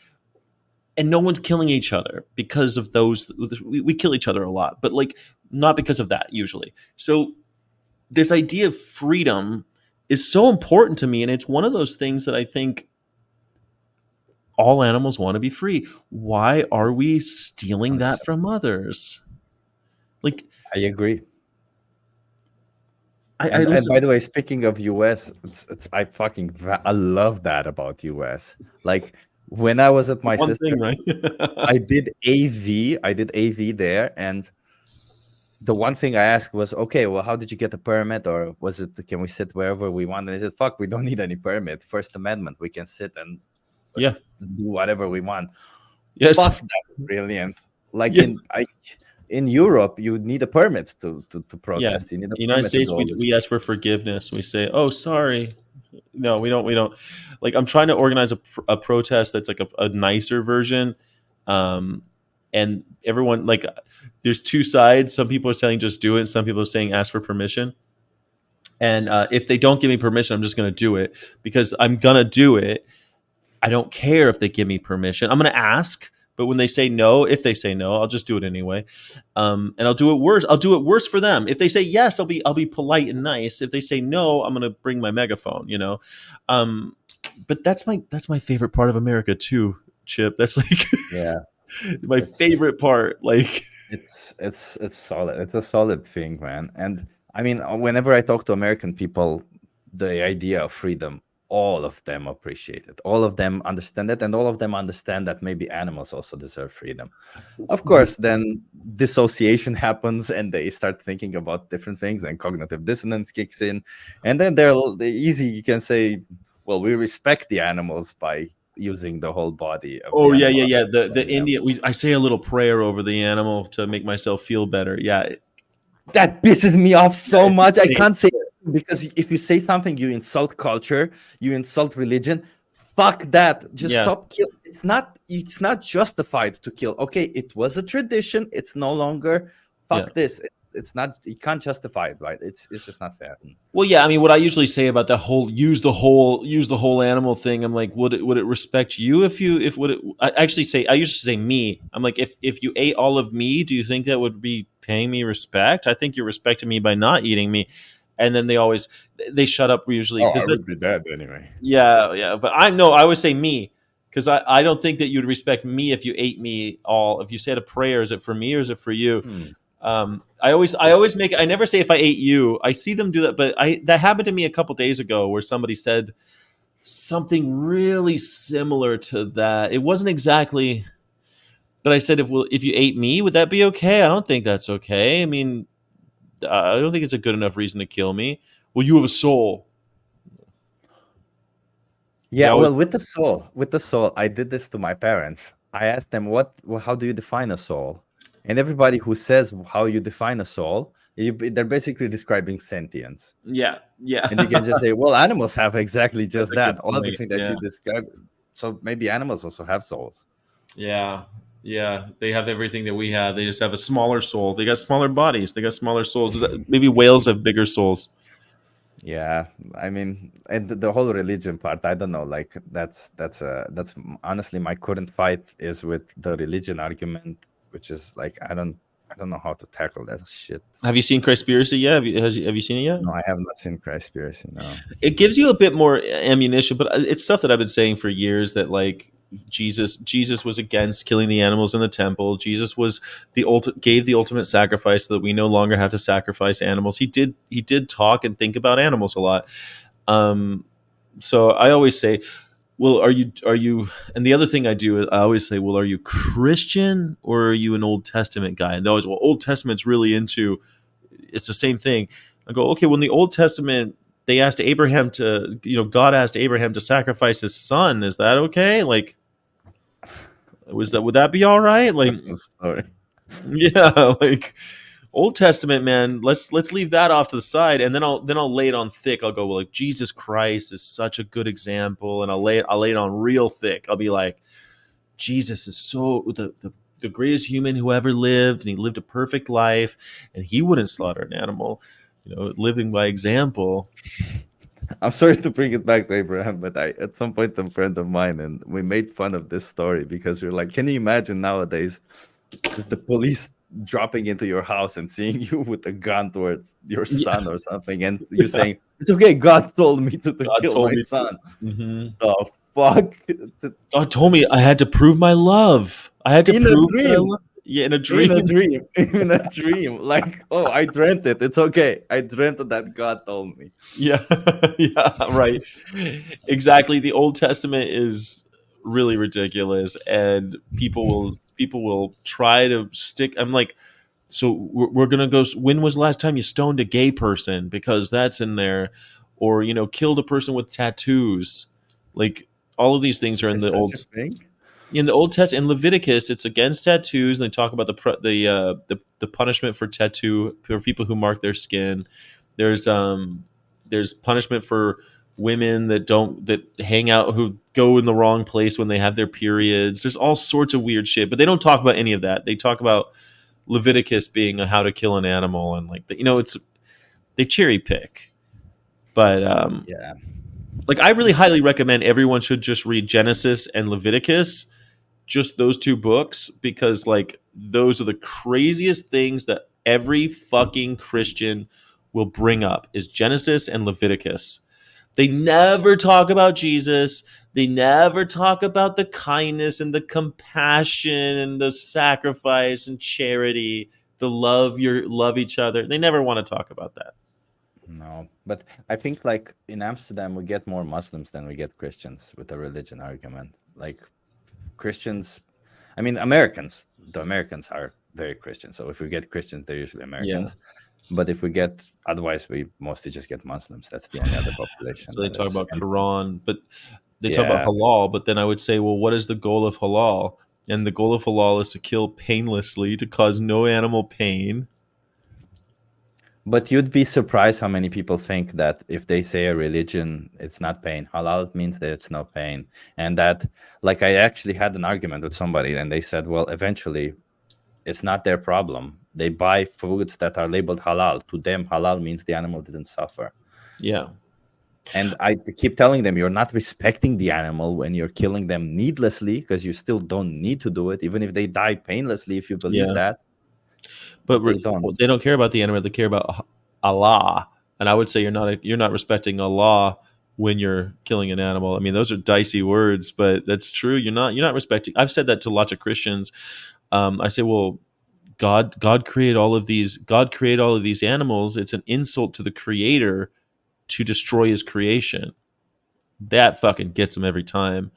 and no one's killing each other because of those. We kill each other a lot, but like not because of that usually. So this idea of freedom is so important to me, and it's one of those things that I think all animals want to be free. Why are we stealing that 100%. from others? Like I agree. I And listen. by the way, speaking of US, it's I love that about US. Like when I was at my One sister, thing, right? I did AV there, and the one thing I asked was, okay, well, how did you get a permit, or was it can we sit wherever we want? And they said, fuck, we don't need any permit. First Amendment, we can sit and Yeah. do whatever we want. Yes. Fuck, that's brilliant. Like Yes. in Europe, you need a permit to Yeah. protest. You need a United permit to States, do all this. we ask for forgiveness. We say, "Oh, sorry." No, we don't. We don't. Like, I'm trying to organize a protest that's like a nicer version, um, and everyone like, there's two sides. Some people are saying just do it. Some people are saying ask for permission. And if they don't give me permission, I'm just going to do it because I'm going to do it. I don't care if they give me permission. I'm going to ask, but when they say no, if they say no, I'll just do it anyway. And I'll do it worse. I'll do it worse for them. If they say yes, I'll be polite and nice. If they say no, I'm going to bring my megaphone. You know, um, but that's my favorite part of America too, Chip. That's like Yeah, my it's favorite part. Like, it's solid. It's a solid thing, man. And I mean, whenever I talk to American people, the idea of freedom, all of them appreciate it. All of them understand it, and all of them understand that maybe animals also deserve freedom. Of course, then dissociation happens, and they start thinking about different things, and cognitive dissonance kicks in, and then they easy. You can say, "Well, we respect the animals by using the whole body of oh the yeah, animal." yeah, yeah. The Indian, I say a little prayer over the animal to make myself feel better. Yeah, That pisses me off yeah, so it's much. I insane. can't say it because if you say something, you insult culture, you insult religion. Fuck that. Just Yeah, stop kill. It's not justified to kill. Okay, it was a tradition. It's no longer yeah. fuck this. It's not you can't justify it, right? It's just not fair. Well, yeah. I mean, what I usually say about the whole use the whole animal thing, I'm like, would it respect you if you if would it? I usually say me. I'm like, if you ate all of me, do you think that would be paying me respect? I think you're respecting me by not eating me. And then they shut up usually Oh, I because would be dead anyway. yeah, yeah. But I would say me because I don't think that you'd respect me if you ate me all. If you said a prayer, is it for me or is it for you? Hmm. I always make I never say if I ate you. I see them do that, but that happened to me a couple days ago where somebody said something really similar to that. It wasn't exactly, but I said if you ate me, would that be okay? I don't think that's okay. I mean, I don't think it's a good enough reason to kill me. Well, you have a soul. They Yeah, always well, with the soul, I did this to my parents. I asked them, how do you define a soul? And everybody who says how you define a soul, they're basically describing sentience. yeah, yeah. And you can just say, well, animals have exactly That's just a that. good All point. everything that Yeah. you describe. So maybe animals also have souls. Yeah. Yeah. They have everything that we have. They just have a smaller soul. They got smaller bodies. They got smaller souls. Maybe whales have bigger souls. Yeah, I mean, and the whole religion part, I don't know. Like that's honestly my current fight is with the religion argument, which is like I don't know how to tackle that shit. Have you seen Conspiracy yet? Have you seen it yet? No, I have not seen Conspiracy. No. It gives you a bit more ammunition, but it's stuff that I've been saying for years that like Jesus was against killing the animals in the temple. Jesus was gave the ultimate sacrifice so that we no longer have to sacrifice animals. He did talk and think about animals a lot. Um, so I always say, well, are you? And the other thing I do is I always say, well, are you Christian or are you an Old Testament guy? And they always, well, Old Testament's really into. It's the same thing. I go, okay, well, in the Old Testament, they asked Abraham God asked Abraham to sacrifice his son. Is that okay? Like, would that be all right? Like, Story. yeah, like Old Testament, man. Let's leave that off to the side, and then I'll lay it on thick. I'll go, well, like Jesus Christ is such a good example, and I'll lay it on real thick. I'll be like, Jesus is so the greatest human who ever lived, and he lived a perfect life, and he wouldn't slaughter an animal, living by example. I'm sorry to bring it back to Abraham, but I at some point a friend of mine and we made fun of this story because we're like, can you imagine nowadays just the police dropping into your house and seeing you with a gun towards your Yeah, son or something, and you saying, "It's okay, God told me to God kill told my me to. son." Mhm. The fuck? God told me I had to prove my love. I had to In a prove that I dream. love. Yeah, in a In a dream. dream. In a dream. Like, oh, I dreamt it. It's okay. I dreamt that God told me. Yeah, yeah, right. Exactly. The Old Testament is really ridiculous, and people will try to stick. I'm like, so we're gonna go. When was the last time you stoned a gay person? Because that's in there, or killed a person with tattoos. Like all of these things are in There's the such a old thing. Test in Leviticus. It's against tattoos, and they talk about the punishment for tattoo for people who mark their skin. There's punishment for women that hang out, who go in the wrong place when they have their periods. There's all sorts of weird shit, but they don't talk about any of that. They talk about Leviticus being how to kill an animal, and it's they cherry pick. But Yeah. like I really highly recommend everyone should just read Genesis and Leviticus, just those two books, because like those are the craziest things that every fucking Christian will bring up is Genesis and Leviticus. They never talk about Jesus. They never talk about the kindness and the compassion and the sacrifice and charity, the love each other. They never want to talk about that. No, but I think like in Amsterdam we get more Muslims than we get Christians with the religion argument. Like Christians, I mean Americans. The Americans are very Christian. So if we get Christians, they're usually Yeah. Americans. But if we get otherwise, we mostly just get Muslims. That's the only other population So they that talk is. about And Quran, but they talk about yeah, halal. But then I would say, well, what is the goal of halal? And the goal of halal is to kill painlessly, to cause no animal pain. but you'd be surprised how many people think that if they say a religion, it's not pain. Halal means that it's no pain. And that, like, I actually had an argument with somebody and they said, well, eventually it's not their problem. They buy foods that are labeled halal. To them, halal means the animal didn't suffer. Yeah. And I keep telling them, you're not respecting the animal when you're killing them needlessly because you still don't need to do it, even if they die painlessly, if you believe Yeah. that. But But they don't. they don't care about the animal. They care about Allah. And I would say you're not respecting Allah when you're killing an animal. I mean, those are dicey words, but that's true. You're not respecting. I've said that to lots of Christians. I say, well, God created all of these. God created all of these animals. It's an insult to the Creator to destroy His creation. That fucking gets them every time.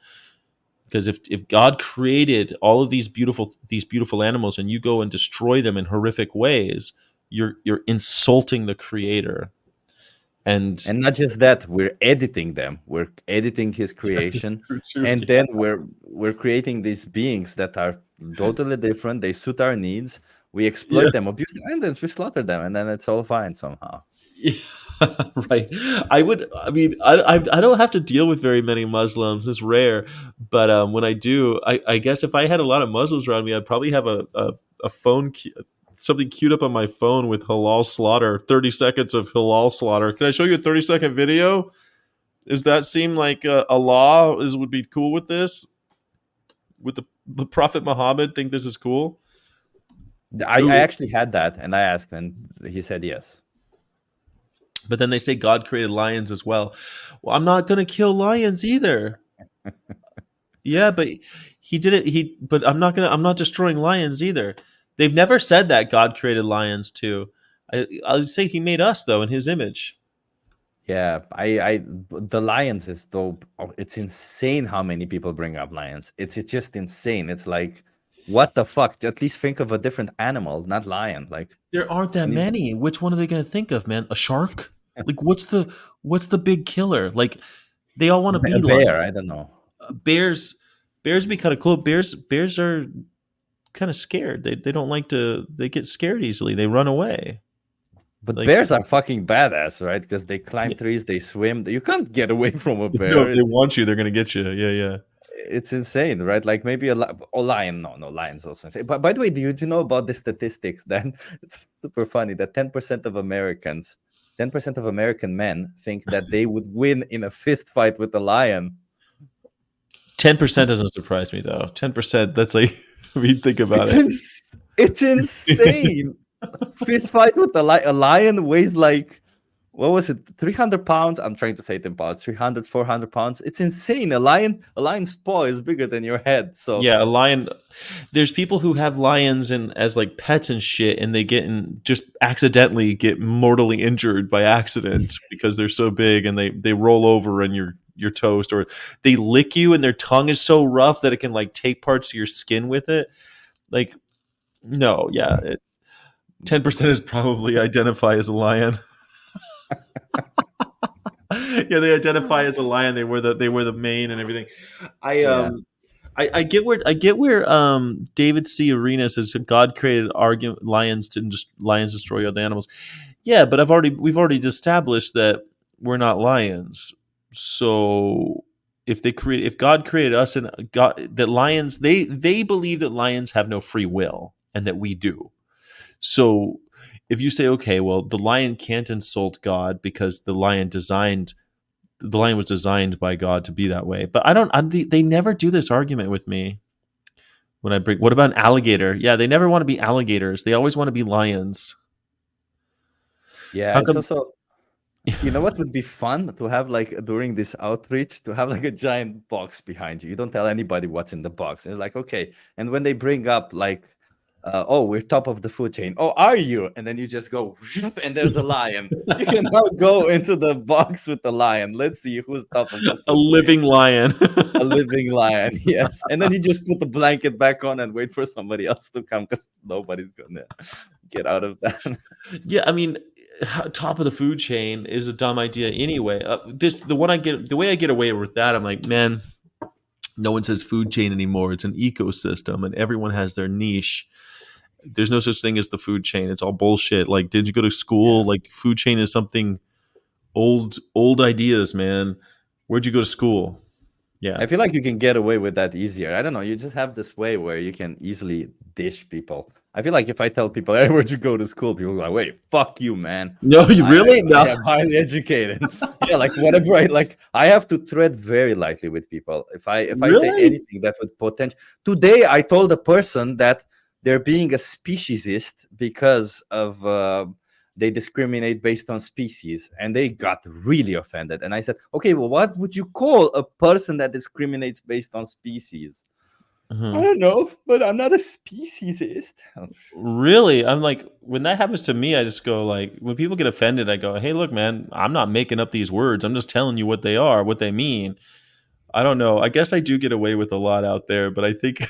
Because if God created all of these beautiful animals, and you go and destroy them in horrific ways, you're insulting the Creator. And And not just that, we're editing them. We're editing his creation. true, true, And yeah, then we're creating these beings that are totally different. They suit our needs. We yeah, exploit them, abuse them, and then we slaughter them, and then it's all fine somehow. yeah. Right. I mean, I don't have to deal with very many Muslims. It's rare, but when I do, I guess if I had a lot of Muslims around me, I'd probably have a phone something queued up on my phone with halal slaughter, 30 seconds of halal slaughter. Can I show you a 30-second video? Does that seem like a law is would be cool with this? Would the Prophet Muhammad think this is cool? I Ooh. actually had that, and I asked, and he said yes. But then they say God created lions as well. Well, I'm not going to kill lions either. Yeah, but he did it. But I'm not destroying lions either. They've never said that God created lions too. I'll say he made us though in his image. Yeah, the lions is dope. Oh, it's insane how many people bring up lions. It's just insane. It's like, what the fuck? At least think of a different animal, not lion. Like, There aren't that when you many. Which one are they going to think of, man? A shark? Like what's the big killer? Like they all want to a be like bear, I don't know. bears. Bears be kind of cool. Bears are kind of scared. They don't like to. They get scared easily. They run away. But Like, bears are fucking badass, right? Because they climb yeah, trees, they swim. You can't get away from a no, bear. if they want you, they're gonna get you. Yeah, yeah. It's insane, right? Like maybe a lion. No, no, lions also insane. But by the way, do you know about the statistics? Then it's super funny that 10% of Americans, 10% of American men think that they would win in a fist fight with a lion. 10% doesn't surprise me though. 10%. That's like, I mean, think about It's it. it's insane. Fist fight with a lion weighs like, what was it, 300 pounds? I'm trying to say it in pounds, 300, 400 pounds. It's insane. A lion's paw is bigger than your head. So Yeah, a lion. There's people who have lions and as like pets and shit, and they get in just accidentally get mortally injured by accident because they're so big, and they roll over and you're toast, or they lick you and their tongue is so rough that it can like take parts of your skin with it. Like, no, yeah, it's 10% is probably identify as a lion. Yeah, they identify as a lion. They wear the mane and everything. I yeah. I get where David C. Arena says God created argument lions destroy other animals. Yeah, but we've already established that we're not lions. So if God created us and God that lions they believe that lions have no free will and that we do. So if you say, okay, well, the lion can't insult God because the lion was designed by God to be that way. But they never do this argument with me when I bring. What about an alligator? Yeah, they never want to be alligators. They always want to be lions. Yeah, How it's come? also, you know what would be fun to have, like during this outreach, to have like a giant box behind you. You don't tell anybody what's in the box. And it's like, okay. And when they bring up like, oh, we're top of the food chain. Oh, are you? And then you just go, and there's a lion. You can now go into the box with the lion. Let's see who's top of the A food chain. living lion. A living lion, yes. And then you just put the blanket back on and wait for somebody else to come because nobody's gonna get out of that. Yeah, I mean, top of the food chain is a dumb idea anyway. The way I get away with that. I'm like, man, no one says food chain anymore. It's an ecosystem, and everyone has their niche. There's no such thing as the food chain. It's all bullshit. Like, did you go to school? Yeah. Like, food chain is something old ideas, man. Where'd you go to school? Yeah. I feel like you can get away with that easier. I don't know. You just have this way where you can easily dish people. I feel like if I tell people, "Hey, where'd you go to school?" People are like, "Wait, fuck you, man. No, you really? I No. am highly educated." Yeah, like whatever. I have to tread very lightly with people. If I say Really? anything that would potential. Today, I told a person that they're being a speciesist because of they discriminate based on species, and they got really offended. And I said, okay, well, what would you call a person that discriminates based on species? I Mhm. don't know, but I'm not a speciesist. Really? I'm like, when that happens to me, I just go like, when people get offended, I go, hey, look, man, I'm not making up these words. I'm just telling you what they are, what they mean. I don't know. I guess I do get away with a lot out there, but I think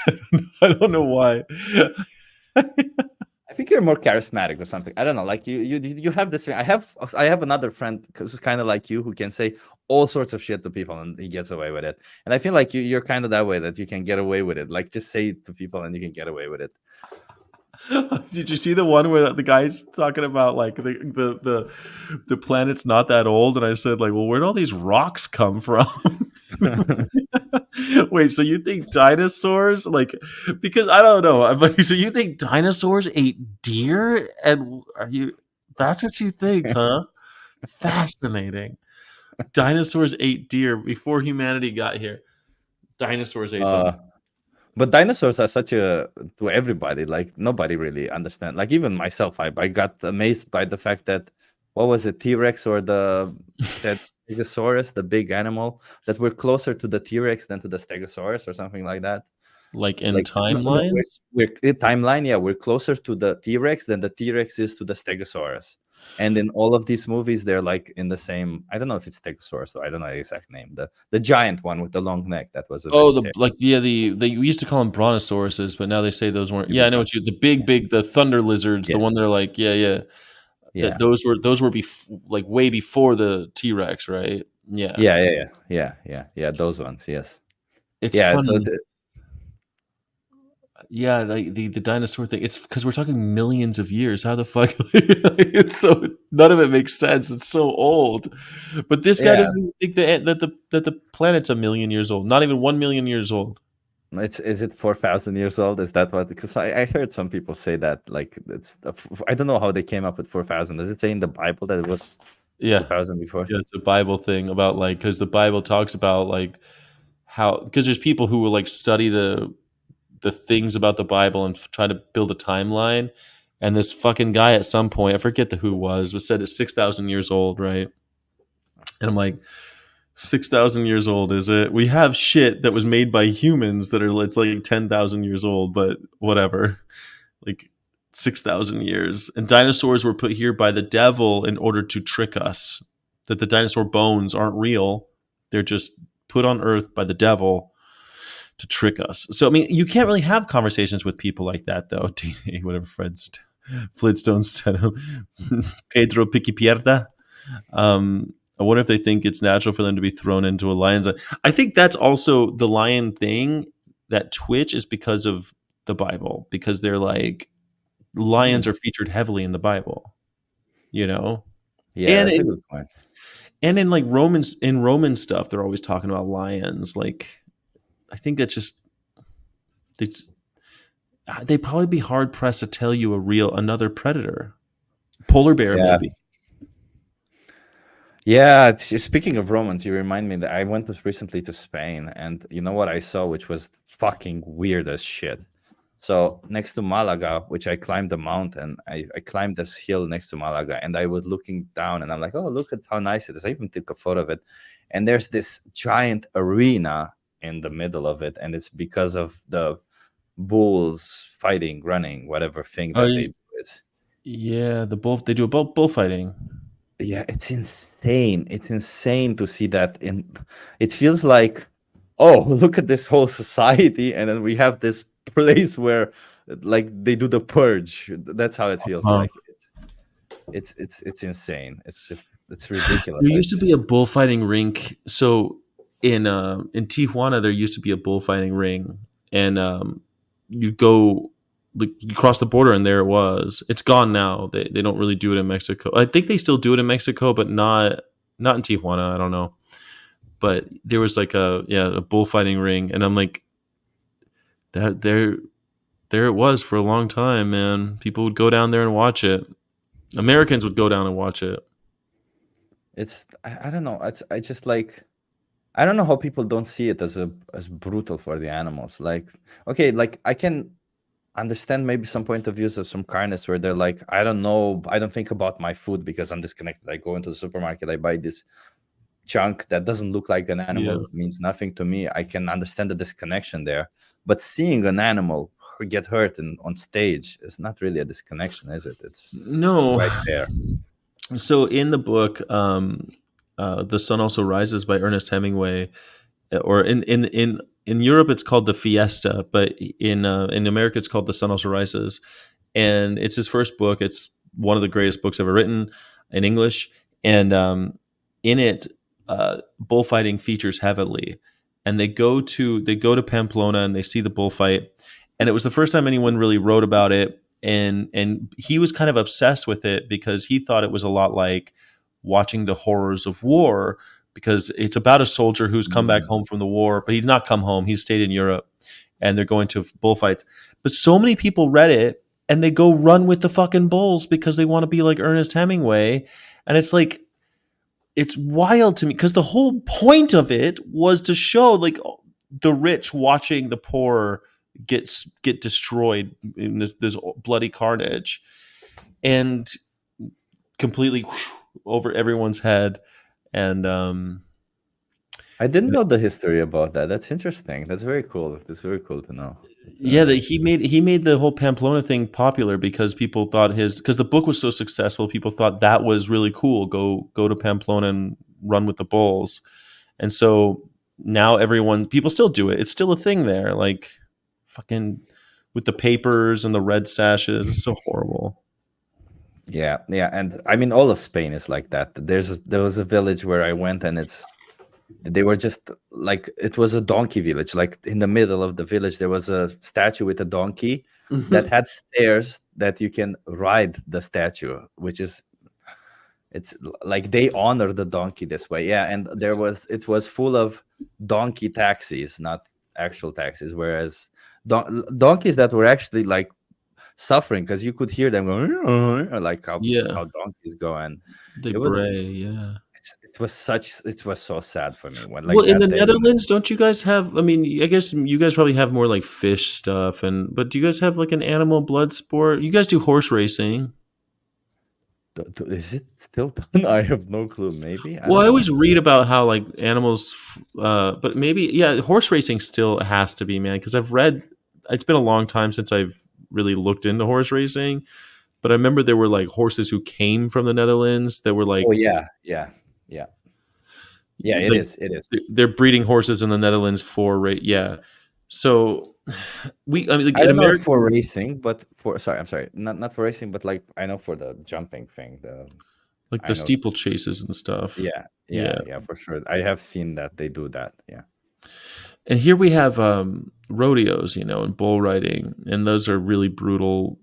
I don't know why. I think you're more charismatic or something. I don't know. Like you have this thing. I have another friend who's kind of like you, who can say all sorts of shit to people and he gets away with it. And I feel like you're kind of that way, that you can get away with it. Like just say it to people and you can get away with it. Did you see the one where the guy's talking about like the planet's not that old, and I said like, well, where'd all these rocks come from? Wait, so you think dinosaurs like because I don't know. I'm like, so you think dinosaurs ate deer? And are you that's what you think, huh? Fascinating. Dinosaurs ate deer before humanity got here. Dinosaurs ate them. uh, But dinosaurs are such a to everybody. Like nobody really understand. Like even myself, I got amazed by the fact that, what was it, T-Rex or the Stegosaurus, the big animal, that we're closer to the T-Rex than to the Stegosaurus or something like that. Like in Like no, no, timelines? we're timeline. Yeah, we're closer to the T-Rex than the T-Rex is to the Stegosaurus. And in all of these movies, they're like in the same. I don't know if it's Stegosaurus, though. I don't know the exact name. The giant one with the long neck that was a Oh, the vegetarian. like yeah, we used to call them brontosauruses, but now they say those weren't. Yeah, I know what you. The big, Yeah. big, the thunder lizards, the Yeah. one that are like, yeah, yeah. That Yeah. those were like way before the T Rex, right? Yeah, Yeah. Those ones, yes. it's Yeah, so funny. Yeah, the dinosaur thing. It's because we're talking millions of years. How the fuck? It's so none of it makes sense. It's so old. But this guy Yeah, doesn't even think that the planet's a million years old. Not even 1 million years old. it's is it 4,000 years old? Is that what? Because I heard some people say that like I don't know how they came up with 4,000. Does it say in the Bible that it was Yeah, 2,000 before? yeah. It's a Bible thing about like because the Bible talks about like how because there's people who will like study the things about the Bible and try to build a timeline. And this fucking guy at some point, I forget the who was said it's 6,000 years old, right? And I'm like, 6,000 years old, is it? We have shit that was made by humans that are it's like 10,000 years old, but whatever. Like 6,000 years. And dinosaurs were put here by the devil in order to trick us. That the dinosaur bones aren't real. They're just put on Earth by the devil to trick us. So I mean, you can't really have conversations with people like that, though. Whatever Flintstone said, Pedro Piquipierda. I wonder if they think it's natural for them to be thrown into a lion's. I think that's also the lion thing. That Twitch is because of the Bible, because they're like Hmm. lions are featured heavily in the Bible, you know, Yeah, and that's a in, good point. and in Roman stuff, they're always talking about lions. Like, I think that's just it's, they'd probably be hard pressed to tell you another predator, polar bear Yeah. maybe. Yeah, speaking of Romans, you remind me that I went recently to Spain, and you know what I saw, which was fucking weird as shit. So next to Malaga, which I climbed the mountain, I climbed this hill next to Malaga, and I was looking down, and I'm like, oh, look at how nice it is. I even took a photo of it, and there's this giant arena in the middle of it, and it's because of the bulls fighting, running, whatever thing Oh that they do is. yeah, they do a bullfighting. Yeah, it's insane. It's insane to see that in it feels like, oh, look at this whole society, and then we have this place where like they do the purge. That's how it feels Uh, like. It's insane. It's just it's ridiculous. there I used to be just a bullfighting rink. So in Tijuana, there used to be a bullfighting ring, and you go like you cross the border, and there it was. It's gone now. They don't really do it in Mexico. I think they still do it in Mexico, but not in Tijuana. I don't know. But there was like a bullfighting ring, and I'm like that there it was for a long time, man. People would go down there and watch it. Americans would go down and watch it. I don't know. It's I just like I don't know how people don't see it as a as brutal for the animals. Like okay, like I can understand maybe some point of views of some kindness where they're like, I don't know, I don't think about my food because I'm disconnected. I go into the supermarket, I buy this chunk that doesn't look like an Yeah. animal, means nothing to me. I can understand the disconnection there. But seeing an animal get hurt on stage is not really a disconnection, is it? It's No. right there. So in the book, "The Sun Also Rises" by Ernest Hemingway, or in Europe it's called "The Fiesta," but in America it's called "The Sun Also Rises," and it's his first book. It's one of the greatest books ever written in English, and in it, bullfighting features heavily. And they go to Pamplona and they see the bullfight, and it was the first time anyone really wrote about it. And he was kind of obsessed with it because he thought it was a lot like watching the horrors of war, because it's about a soldier who's come back Mm. home from the war, but he's not come home. He's stayed in Europe, and they're going to bullfights. But so many people read it and they go run with the fucking bulls because they want to be like Ernest Hemingway. And it's like, it's wild to me because the whole point of it was to show like the rich watching the poor get destroyed in this bloody carnage, and completely over everyone's head. And I didn't know the history about that. That's interesting. That's very cool. That's very cool to know. yeah, that he made the whole Pamplona thing popular because people thought because the book was so successful, people thought that was really cool. Go to Pamplona and run with the bulls. And so now people still do it. It's still a thing there. Like fucking with the papers and the red sashes. It's so horrible. Yeah, yeah, and I mean all of Spain is like that. There was a village where I went, and it's They were just like, it was a donkey village. Like in the middle of the village, there was a statue with a donkey that Mhm. had stairs that you can ride the statue, which is, like they honor the donkey this way. Yeah, and it was full of donkey taxis, not actual taxis. Whereas donkeys that were actually like suffering, because you could hear them going like Yeah, how donkeys go, and they it was bray, yeah. it was so sad for me when Well, like in the that day when Netherlands, don't you guys have, I mean, I guess you guys probably have more like fish stuff but do you guys have like an animal blood sport? You guys do horse racing. is it still done? I have no clue. Maybe, I Well, don't I know. always read about how like animals, but maybe yeah, horse racing still has to be, man. Because I've read, it's been a long time since I've really looked into horse racing, but I remember there were like horses who came from the Netherlands that were Oh like yeah, yeah, yeah, yeah. It like is. It is. they're breeding horses in the Netherlands for yeah. So I mean, like I in don't know if America, for racing, but for sorry, I'm sorry, not for racing, but like I know for the jumping thing. like I the know. steeplechases and stuff. Yeah, Yeah, yeah, for sure. I have seen that they do that. Yeah. and here we have rodeos, and bull riding, and those are really brutal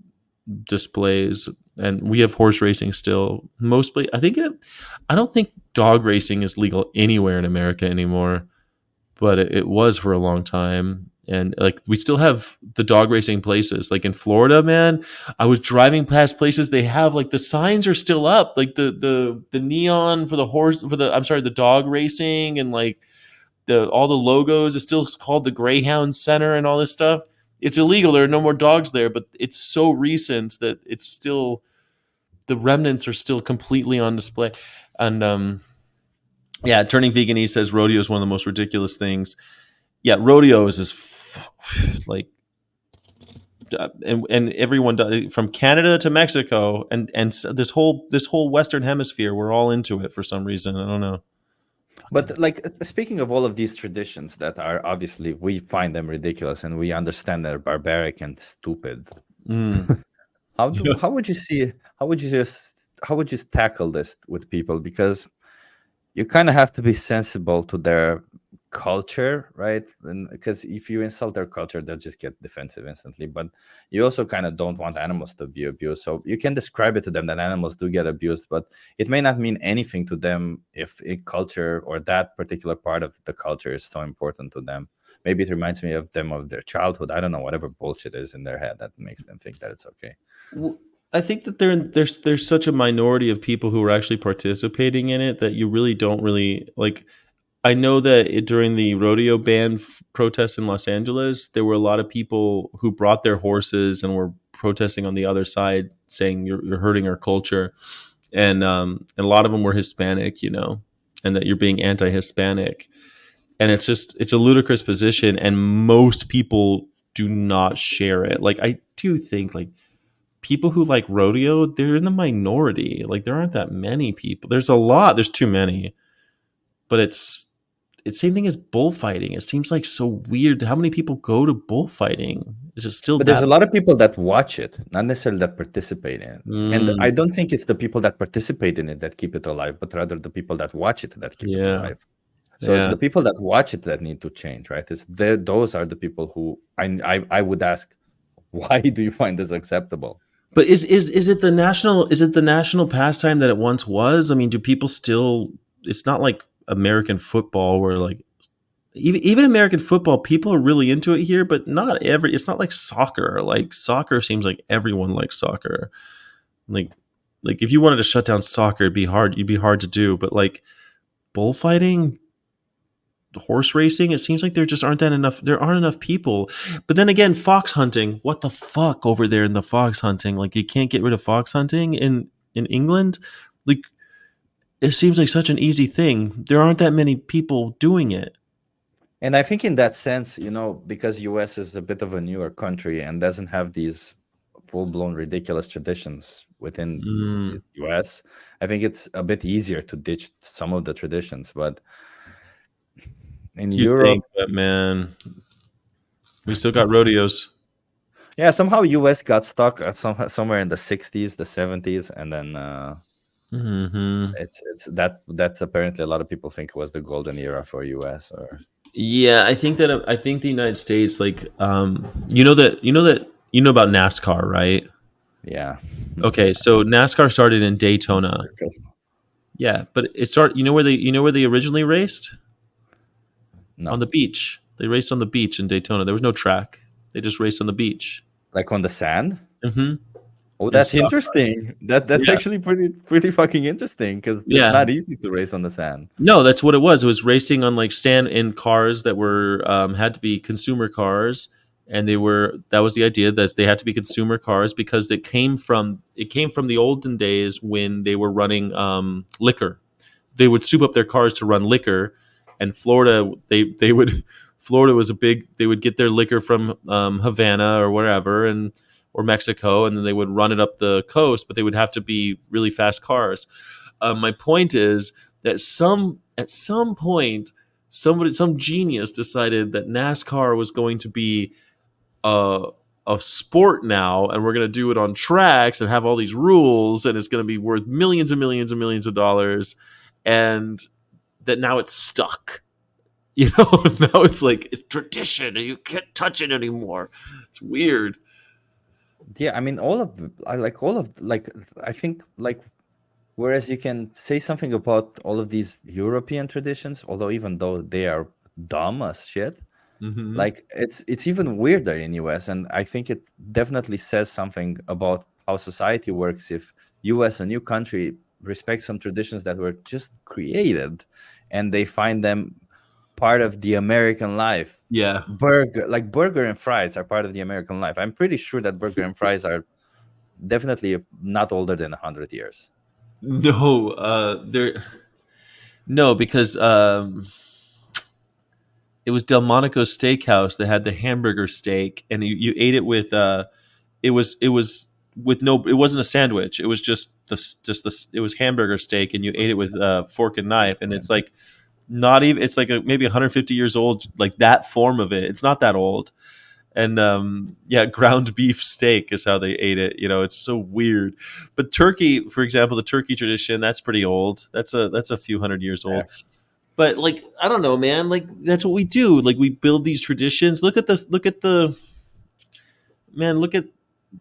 displays. And we have horse racing still. Mostly, I don't think dog racing is legal anywhere in America anymore, but it was for a long time. And like we still have the dog racing places, like in Florida, man. I was driving past places they have like the signs are still up, like the neon for the horse for the I'm sorry the dog racing and like the all the logos is still called the Greyhound Center and all this stuff. It's illegal. There are no more dogs there, but it's so recent that it's still the remnants are still completely on display. And yeah, turning vegan, he says rodeo is one of the most ridiculous things. Yeah, rodeos is like and everyone does, from Canada to Mexico and this whole Western Hemisphere, we're all into it for some reason. I don't know. Fucking But like speaking of all of these traditions that are obviously we find them ridiculous and we understand they're barbaric and stupid. mm. Yeah. How would you see how would you tackle this with people? Because you kind of have to be sensible to their culture, right? And because if you insult their culture, they'll just get defensive instantly. But you also kind of don't want animals to be abused. So you can describe it to them that animals do get abused, but it may not mean anything to them if a culture or that particular part of the culture is so important to them. Maybe it reminds me of them of their childhood. I don't know, whatever bullshit is in their head that makes them think that it's okay. Well, I think that there's such a minority of people who are actually participating in it that you really don't really like. I know that during the rodeo ban protests in Los Angeles, there were a lot of people who brought their horses and were protesting on the other side, saying you're hurting our culture, and a lot of them were Hispanic, and that you're being anti-Hispanic, and it's a ludicrous position, and most people do not share it. Like I do think like people who like rodeo, they're in the minority. Like there aren't that many people. There's a lot. There's too many, but it's same thing as bullfighting. It seems like so weird. How many people go to bullfighting? Is it still But there's that? a lot of people that watch it, not necessarily that participate in it. And I Mm, don't think it's the people that participate in it that keep it alive, but rather the people that watch it that keep it yeah, alive. So it's yeah. the people that watch it that need to change, right? Those are the people who I would ask, why do you find this acceptable? But is it the national pastime that it once was? I mean, do people still? It's not like American football where like even American football, people are really into it here, but not every. It's not like soccer. Like soccer seems like everyone likes soccer. Like like if you wanted to shut down soccer, it'd be hard. You'd be hard to do. But like bullfighting, horse racing, it seems like there just aren't that enough. There aren't enough people. But then again, fox hunting. What the fuck over there in the fox hunting? Like you can't get rid of fox hunting in England. Like it seems like such an easy thing. There aren't that many people doing it. And I think in that sense, because US is a bit of a newer country and doesn't have these full-blown ridiculous traditions within the Mm, US, I think it's a bit easier to ditch some of the traditions. But in you'd think, Europe, but man, we still got rodeos. yeah, somehow US got stuck at somewhere in the 60s, the 70s, and then Hmm. It's that's apparently a lot of people think was the golden era for US or Yeah, I think the United States, like, you know about NASCAR, right? yeah. Okay, so NASCAR started in Daytona. Circle. Yeah, but it started. You know where they originally raced? On No. the beach. They raced on the beach in Daytona. There was no track. They just raced on the beach. Like on the sand? Hmm. Oh, In that's stock. interesting. That's Yeah, actually pretty fucking interesting because it's yeah. not easy to race on the sand. No, that's what it was. It was racing on like sand in cars that were had to be consumer cars, and they were that was the idea that they had to be consumer cars because it came from the olden days when they were running liquor. They would soup up their cars to run liquor, and Florida they would Florida was a big they would get their liquor from Havana or wherever and or Mexico, and then they would run it up the coast, but they would have to be really fast cars. My point is that at some point some genius decided that NASCAR was going to be a a sport now, and we're going to do it on tracks and have all these rules, and it's going to be worth millions and millions and millions of dollars, and that now it's stuck. You know, now it's like it's tradition, and you can't touch it anymore. It's weird. Yeah, I mean I like all of like I think like whereas you can say something about all of these European traditions, although even though they are dumb as shit, Hmm. like it's even weirder in US, and I think it definitely says something about how society works if US, a new country, respects some traditions that were just created and they find them part of the American life. Yeah. Burger and fries are part of the American life. I'm pretty sure that burger and fries are definitely not older than 100 years. No, there. No, because it was Delmonico Steakhouse that had the hamburger steak, and you ate it with it was with no, it wasn't a sandwich. It was it was hamburger steak, and you ate it with fork and knife, and it's like not even it's like maybe 150 years old, like that form of it. It's not that old. And yeah, ground beef steak is how they ate it. It's so weird. But turkey, for example, the turkey tradition, that's pretty old. That's a few hundred years Yeah. old. But like, I don't know, man. Like, that's what we do. Like, we build these traditions. Look at the man. Look at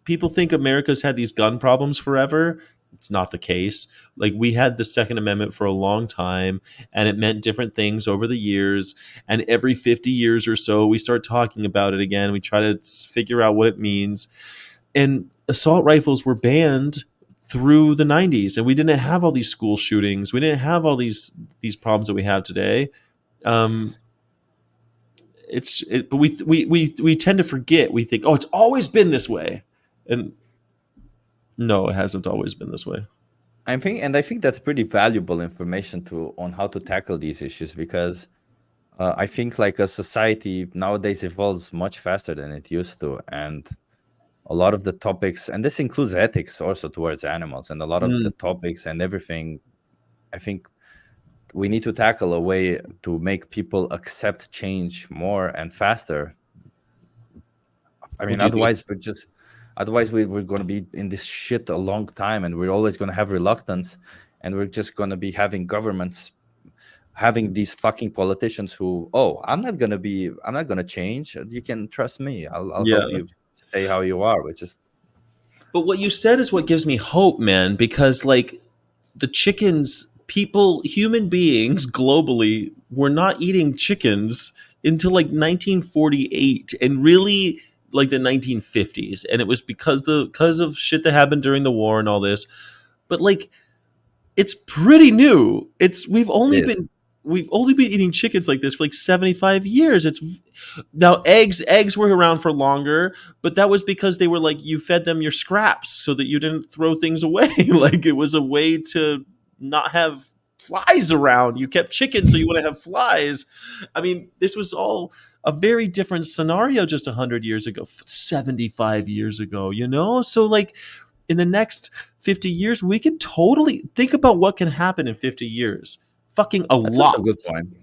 people think America's had these gun problems forever. It's not the case. Like, we had the Second Amendment for a long time, and it meant different things over the years. And every 50 years or so, we start talking about it again. We try to figure out what it means. And assault rifles were banned through the 90s, and we didn't have all these school shootings. We didn't have all these problems that we have today. Um, but we tend to forget. We think, oh, it's always been this way, and no, it hasn't always been this way. I think that's pretty valuable information to on how to tackle these issues because I think like a society nowadays evolves much faster than it used to, and a lot of the topics, and this includes ethics also towards animals, and a lot of Mm, the topics and everything, I think we need to tackle a way to make people accept change more and faster. I what mean, do you think? otherwise we're going to be in this shit a long time, and we're always going to have reluctance, and we're just going to be having governments having these fucking politicians who, oh, I'm not gonna change. You can trust me. I'll help Yeah. you stay how you are, which is But what you said is what gives me hope, man, because like the chickens, human beings globally were not eating chickens until like 1948 and really like the 1950s, and it was because of shit that happened during the war and all this. But like, it's pretty new. it is. We've only been eating chickens like this for like 75 years. It's now eggs were around for longer, but that was because they were like you fed them your scraps so that you didn't throw things away. Like, it was a way to not have flies around. You kept chickens so you wouldn't have flies. I mean, this was all a very different scenario just 100 years ago, 75 years ago, So like, in the next 50 years, we could totally think about what can happen in 50 years. Fucking a That's also lot. a good point.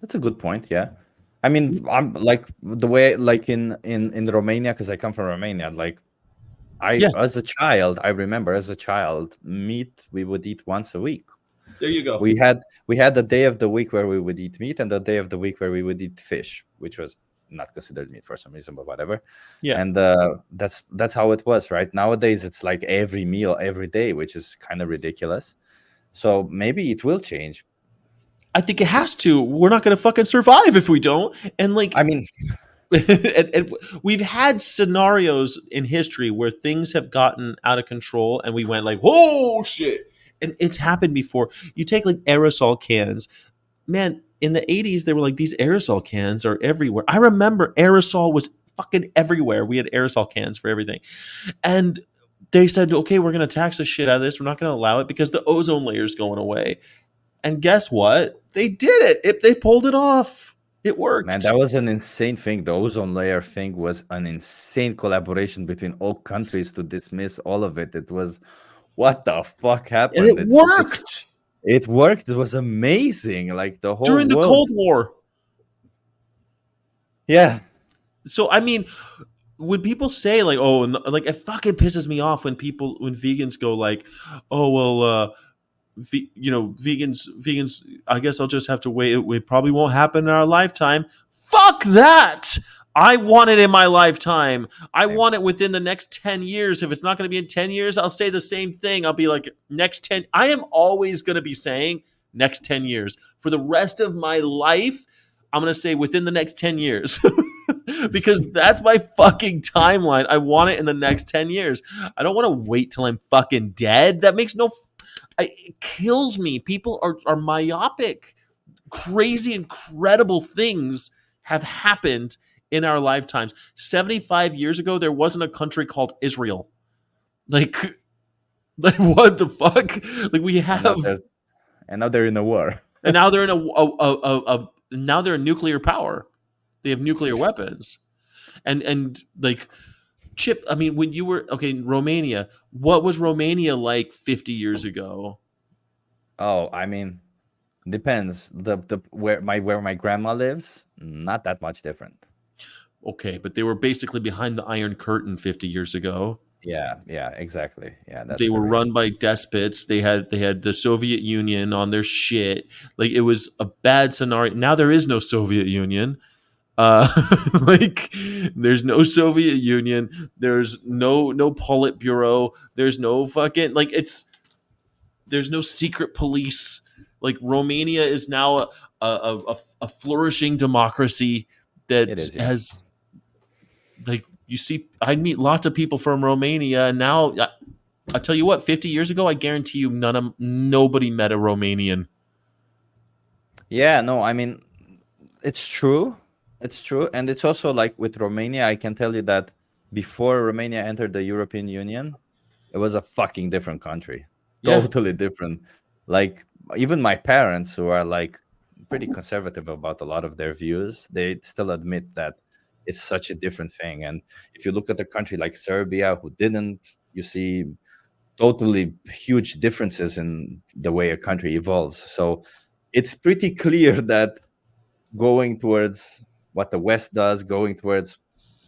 That's a good point. Yeah. I mean, I'm like the way like in Romania because I come from Romania. Like I Yeah, as a child, I remember as a child, meat we would eat once a week. there you go. We had the day of the week where we would eat meat and the day of the week where we would eat fish, which was not considered meat for some reason, but whatever. Yeah. And that's how it was, right? Nowadays it's like every meal every day, which is kind of ridiculous. So maybe it will change. I think it has to. We're not going to fucking survive if we don't. And I like, mean, and we've had scenarios in history where things have gotten out of control and we went like, "Whoa, shit!" And it's happened before. You take like aerosol cans, man. In the '80s, they were like these aerosol cans are everywhere. I remember aerosol was fucking everywhere. We had aerosol cans for everything, and they said, "Okay, we're going to tax the shit out of this. We're not going to allow it because the ozone layer is going away." And guess what? They did it. They pulled it off. It man, worked. that was an insane thing. The ozone layer thing was an insane collaboration between all countries to dismiss all of it. It was what the fuck And happened? it It's worked it worked. It was amazing. Like the whole during the world. Cold War. Yeah, So I mean, when people say like, "Oh," like it fucking pisses me off when vegans go like, "Oh well, vegans. I guess I'll just have to wait. It probably won't happen in our lifetime." Fuck that. I want it in my lifetime. I same. want it within the next 10 years. If it's not going to be in 10 years, I'll say the same thing. I'll be like, next 10. I am always going to be saying next 10 years. For the rest of my life, I'm going to say within the next 10 years. Because that's my fucking timeline. I want it in the next 10 years. I don't want to wait till I'm fucking dead. That makes no it kills me. People are myopic. Crazy, incredible things have happened in our lifetimes. 75 years ago, there wasn't a country called Israel. Like, like what the fuck? Like we And now have, there's and now they're in a war. and now they're in a now they're a nuclear power. They have nuclear weapons, and like Chip. I mean, when you were okay, in Romania, what was Romania like 50 years ago? Oh, I mean, depends. The where my grandma lives, not that much different. Okay, but they were basically behind the Iron Curtain 50 years ago. Yeah, yeah, exactly. Yeah, that's They the were reason. run by despots. They had the Soviet Union on their shit. Like it was a bad scenario. Now there is no Soviet Union. Uh, like there's no Soviet Union. There's no Politburo. There's no fucking like it's there's no secret police. Like Romania is now a flourishing democracy It that is, yeah. has like you see I meet lots of people from Romania and now I'll tell you what, 50 years ago I guarantee you nobody met a Romanian. Yeah, no, I mean, it's true. It's true. And it's also like with Romania, I can tell you that before Romania entered the European Union, it was a fucking different country. Yeah. Totally different. Like even my parents who are like pretty conservative about a lot of their views, they still admit that it's such a different thing. And if you look at a country like Serbia who didn't, you see totally huge differences in the way a country evolves. So it's pretty clear that going towards what the West does, going towards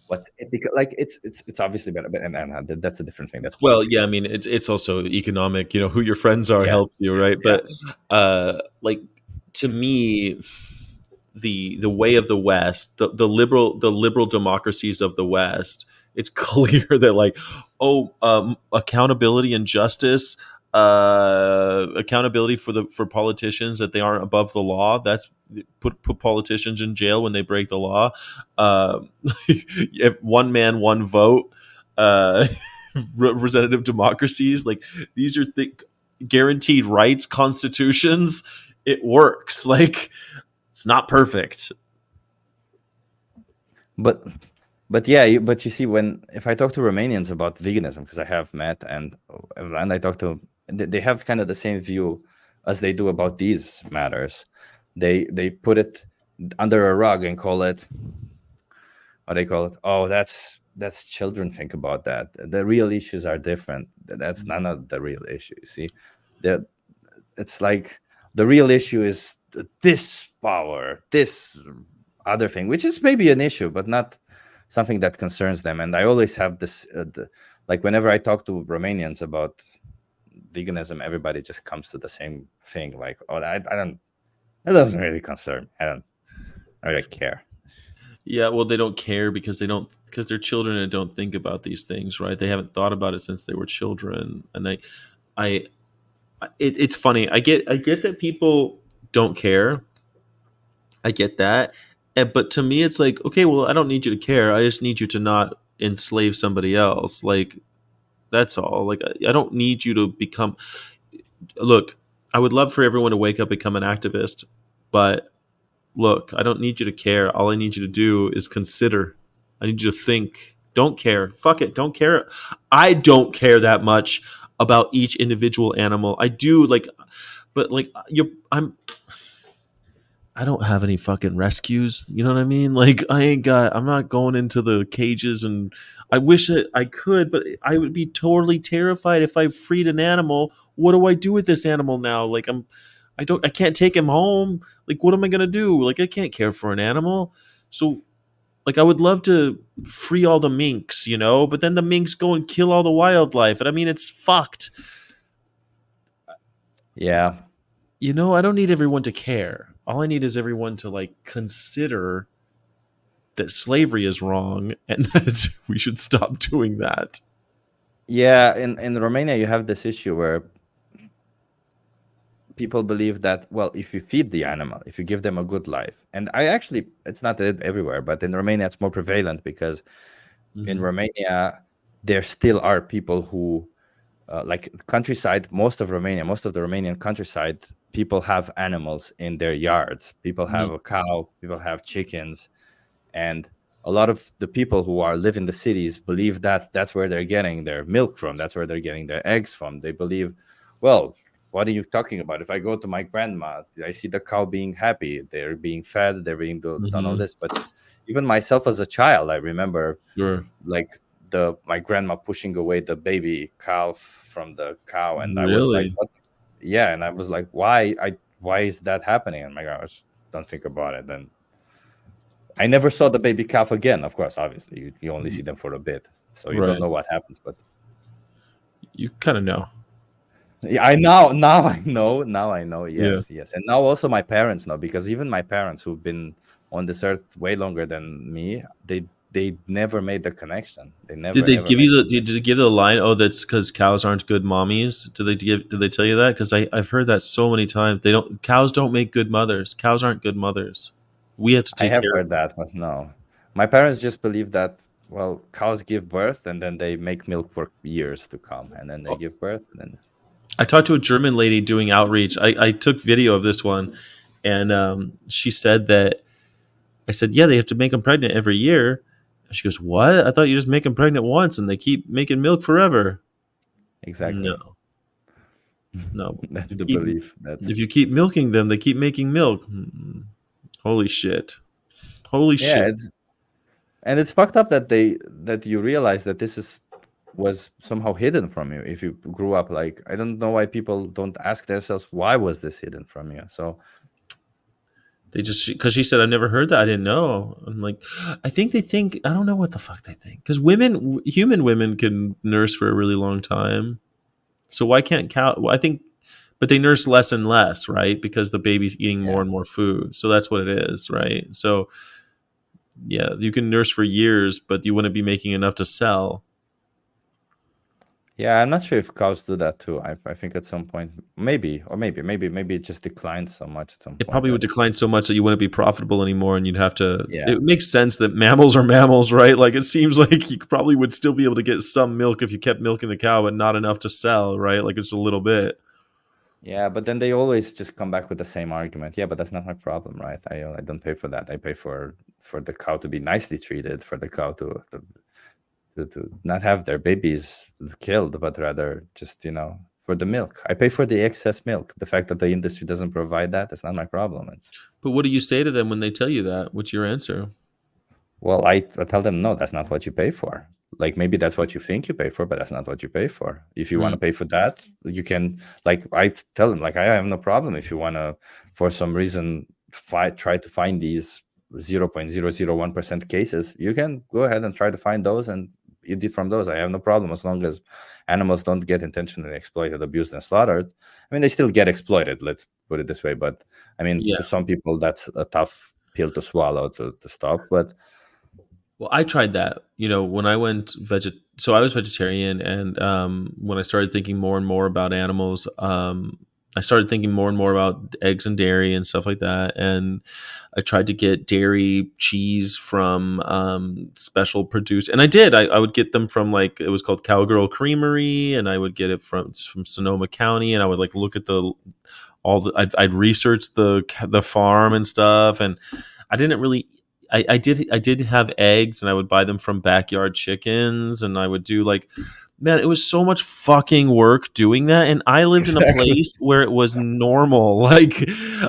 what's ethical, like it's obviously better, and that's a different thing. That's Well, politics. yeah, I mean it's also economic, who your friends are Yeah, helps you, right? yeah. But like to me the way of the West, the liberal democracies of the West, it's clear that like, oh, accountability and justice, accountability for politicians that they aren't above the law. That's put politicians in jail when they break the law. Um, if one man, one vote, representative democracies, like these are guaranteed rights, constitutions. It works. Like it's not perfect. But yeah, but you see, when if I talk to Romanians about veganism, because I have met and I talk to, they have kind of the same view as they do about these matters. They put it under a rug and call it, what they call it. Oh, that's children think about that. The real issues are different. That's none of the real issue. You see, the it's like the real issue is this power, this other thing, which is maybe an issue, but not something that concerns them. And I always have like whenever I talk to Romanians about veganism, everybody just comes to the same thing. Like, oh, I don't. It doesn't really concern me. I really care. Yeah, well, they don't care because because they're children and don't think about these things, right? They haven't thought about it since they were children, and I, it's funny. I get that people don't care. I get that, but to me, it's like, okay, well, I don't need you to care. I just need you to not enslave somebody else. Like that's all. Like I don't need you to become. Look, I would love for everyone to wake up and become an activist, but look, I don't need you to care. All I need you to do is consider. I need you to think. Don't care. Fuck it. Don't care. I don't care that much about each individual animal. I do like, but like I don't have any fucking rescues. You know what I mean? Like I'm not going into the cages, and I wish that I could, but I would be totally terrified if I freed an animal. What do I do with this animal now? Like I can't take him home. Like what am I going to do? Like I can't care for an animal. So like I would love to free all the minks, but then the minks go and kill all the wildlife. And I mean it's fucked. Yeah, I don't need everyone to care. All I need is everyone to like consider that slavery is wrong and that we should stop doing that. yeah. In Romania, you have this issue where people believe that, well, if you feed the animal, if you give them a good life, and it's not everywhere, but in Romania it's more prevalent because in Romania there still are people who like countryside, most of the Romanian countryside, people have animals in their yards. People have a cow, people have chickens, and a lot of the people who live in the cities believe that that's where they're getting their milk from, that's where they're getting their eggs from. They believe, well, what are you talking about? If I go to my grandma, I see the cow being happy, they're being fed, they're being done all this. But even myself as a child, I remember Sure. like my grandma pushing away the baby calf from the cow, and I was like, Really? what? Yeah, and I was like, why is that happening? And my grandma was, don't think about it. Then I never saw the baby calf again. Of course, obviously, you only see them for a bit, so you don't Right. know what happens. But You kind of know. yeah, now I know. Yeah. Yes, and now also my parents know, because even my parents, who've been on this earth way longer than me, they never made the connection. They Did never they ever give made. you did they give the line? Oh, that's because cows aren't good mommies. Did they tell you that? Because I've heard that so many times. Cows don't make good mothers. Cows aren't good mothers. We have to I take have care of heard them. that, but no. My parents just believe that, well, cows give birth and then they make milk for years to come, and then they Oh, give birth, and then I talked to a German lady doing outreach. I took video of this one, and she said that I said, yeah, they have to make them pregnant every year. And she goes, what? I thought you just make them pregnant once and they keep making milk forever. exactly. No, no. That's the belief. That's If you keep milking them, they keep making milk. Holy shit! Holy yeah, shit! it's fucked up that you realize that was somehow hidden from you if you grew up. Like, I don't know why people don't ask themselves, why was this hidden from you? So They just because she said I've never heard that. I didn't know. I'm like, I think they think I don't know what the fuck they think because human women can nurse for a really long time. So why can't cow? Well, I think, but they nurse less and less, right? Because the baby's eating more yeah. and more food. So that's what it is, right? So yeah, you can nurse for years, but you wouldn't be making enough to sell. Yeah, I'm not sure if cows do that too. I think at some point, maybe it just declines so much at some It point probably would that decline so much that you wouldn't be profitable anymore, and you'd have to. yeah. It makes sense that mammals are mammals, right? Like it seems like you probably would still be able to get some milk if you kept milking the cow, but not enough to sell, right? Like it's a little bit. Yeah, but then they always just come back with the same argument. Yeah, but that's not my problem, right? I don't pay for that. I pay for the cow to be nicely treated, for the cow to not have their babies killed, but rather just, for the milk. I pay for the excess milk. The fact that the industry doesn't provide that's not my problem. It's But what do you say to them when they tell you that? What's your answer? Well, I tell them, no, that's not what you pay for. Like, maybe that's what you think you pay for, but that's not what you pay for. If you want to Mm. pay for that, you can, like, I tell them, like, I have no problem if you want to, for some reason, try to find these 0.001% cases. You can go ahead and try to find those, and eat from those. I have no problem as long as animals don't get intentionally exploited, abused, and slaughtered. I mean, they still get exploited. Let's put it this way. But I mean, Yeah. to some people, that's a tough pill to swallow to stop. But Well, I tried that. When I went so I was vegetarian, and when I started thinking more and more about animals, I started thinking more and more about eggs and dairy and stuff like that. And I tried to get dairy cheese from special produce, and I did. I would get them from, like, it was called Cowgirl Creamery, and I would get it from Sonoma County, and I would, like, look at I'd research the farm and stuff, and I didn't really. I did have eggs, and I would buy them from backyard chickens, and I would do, like, man, it was so much fucking work doing that, and I lived in a exactly. place where it was normal. Like,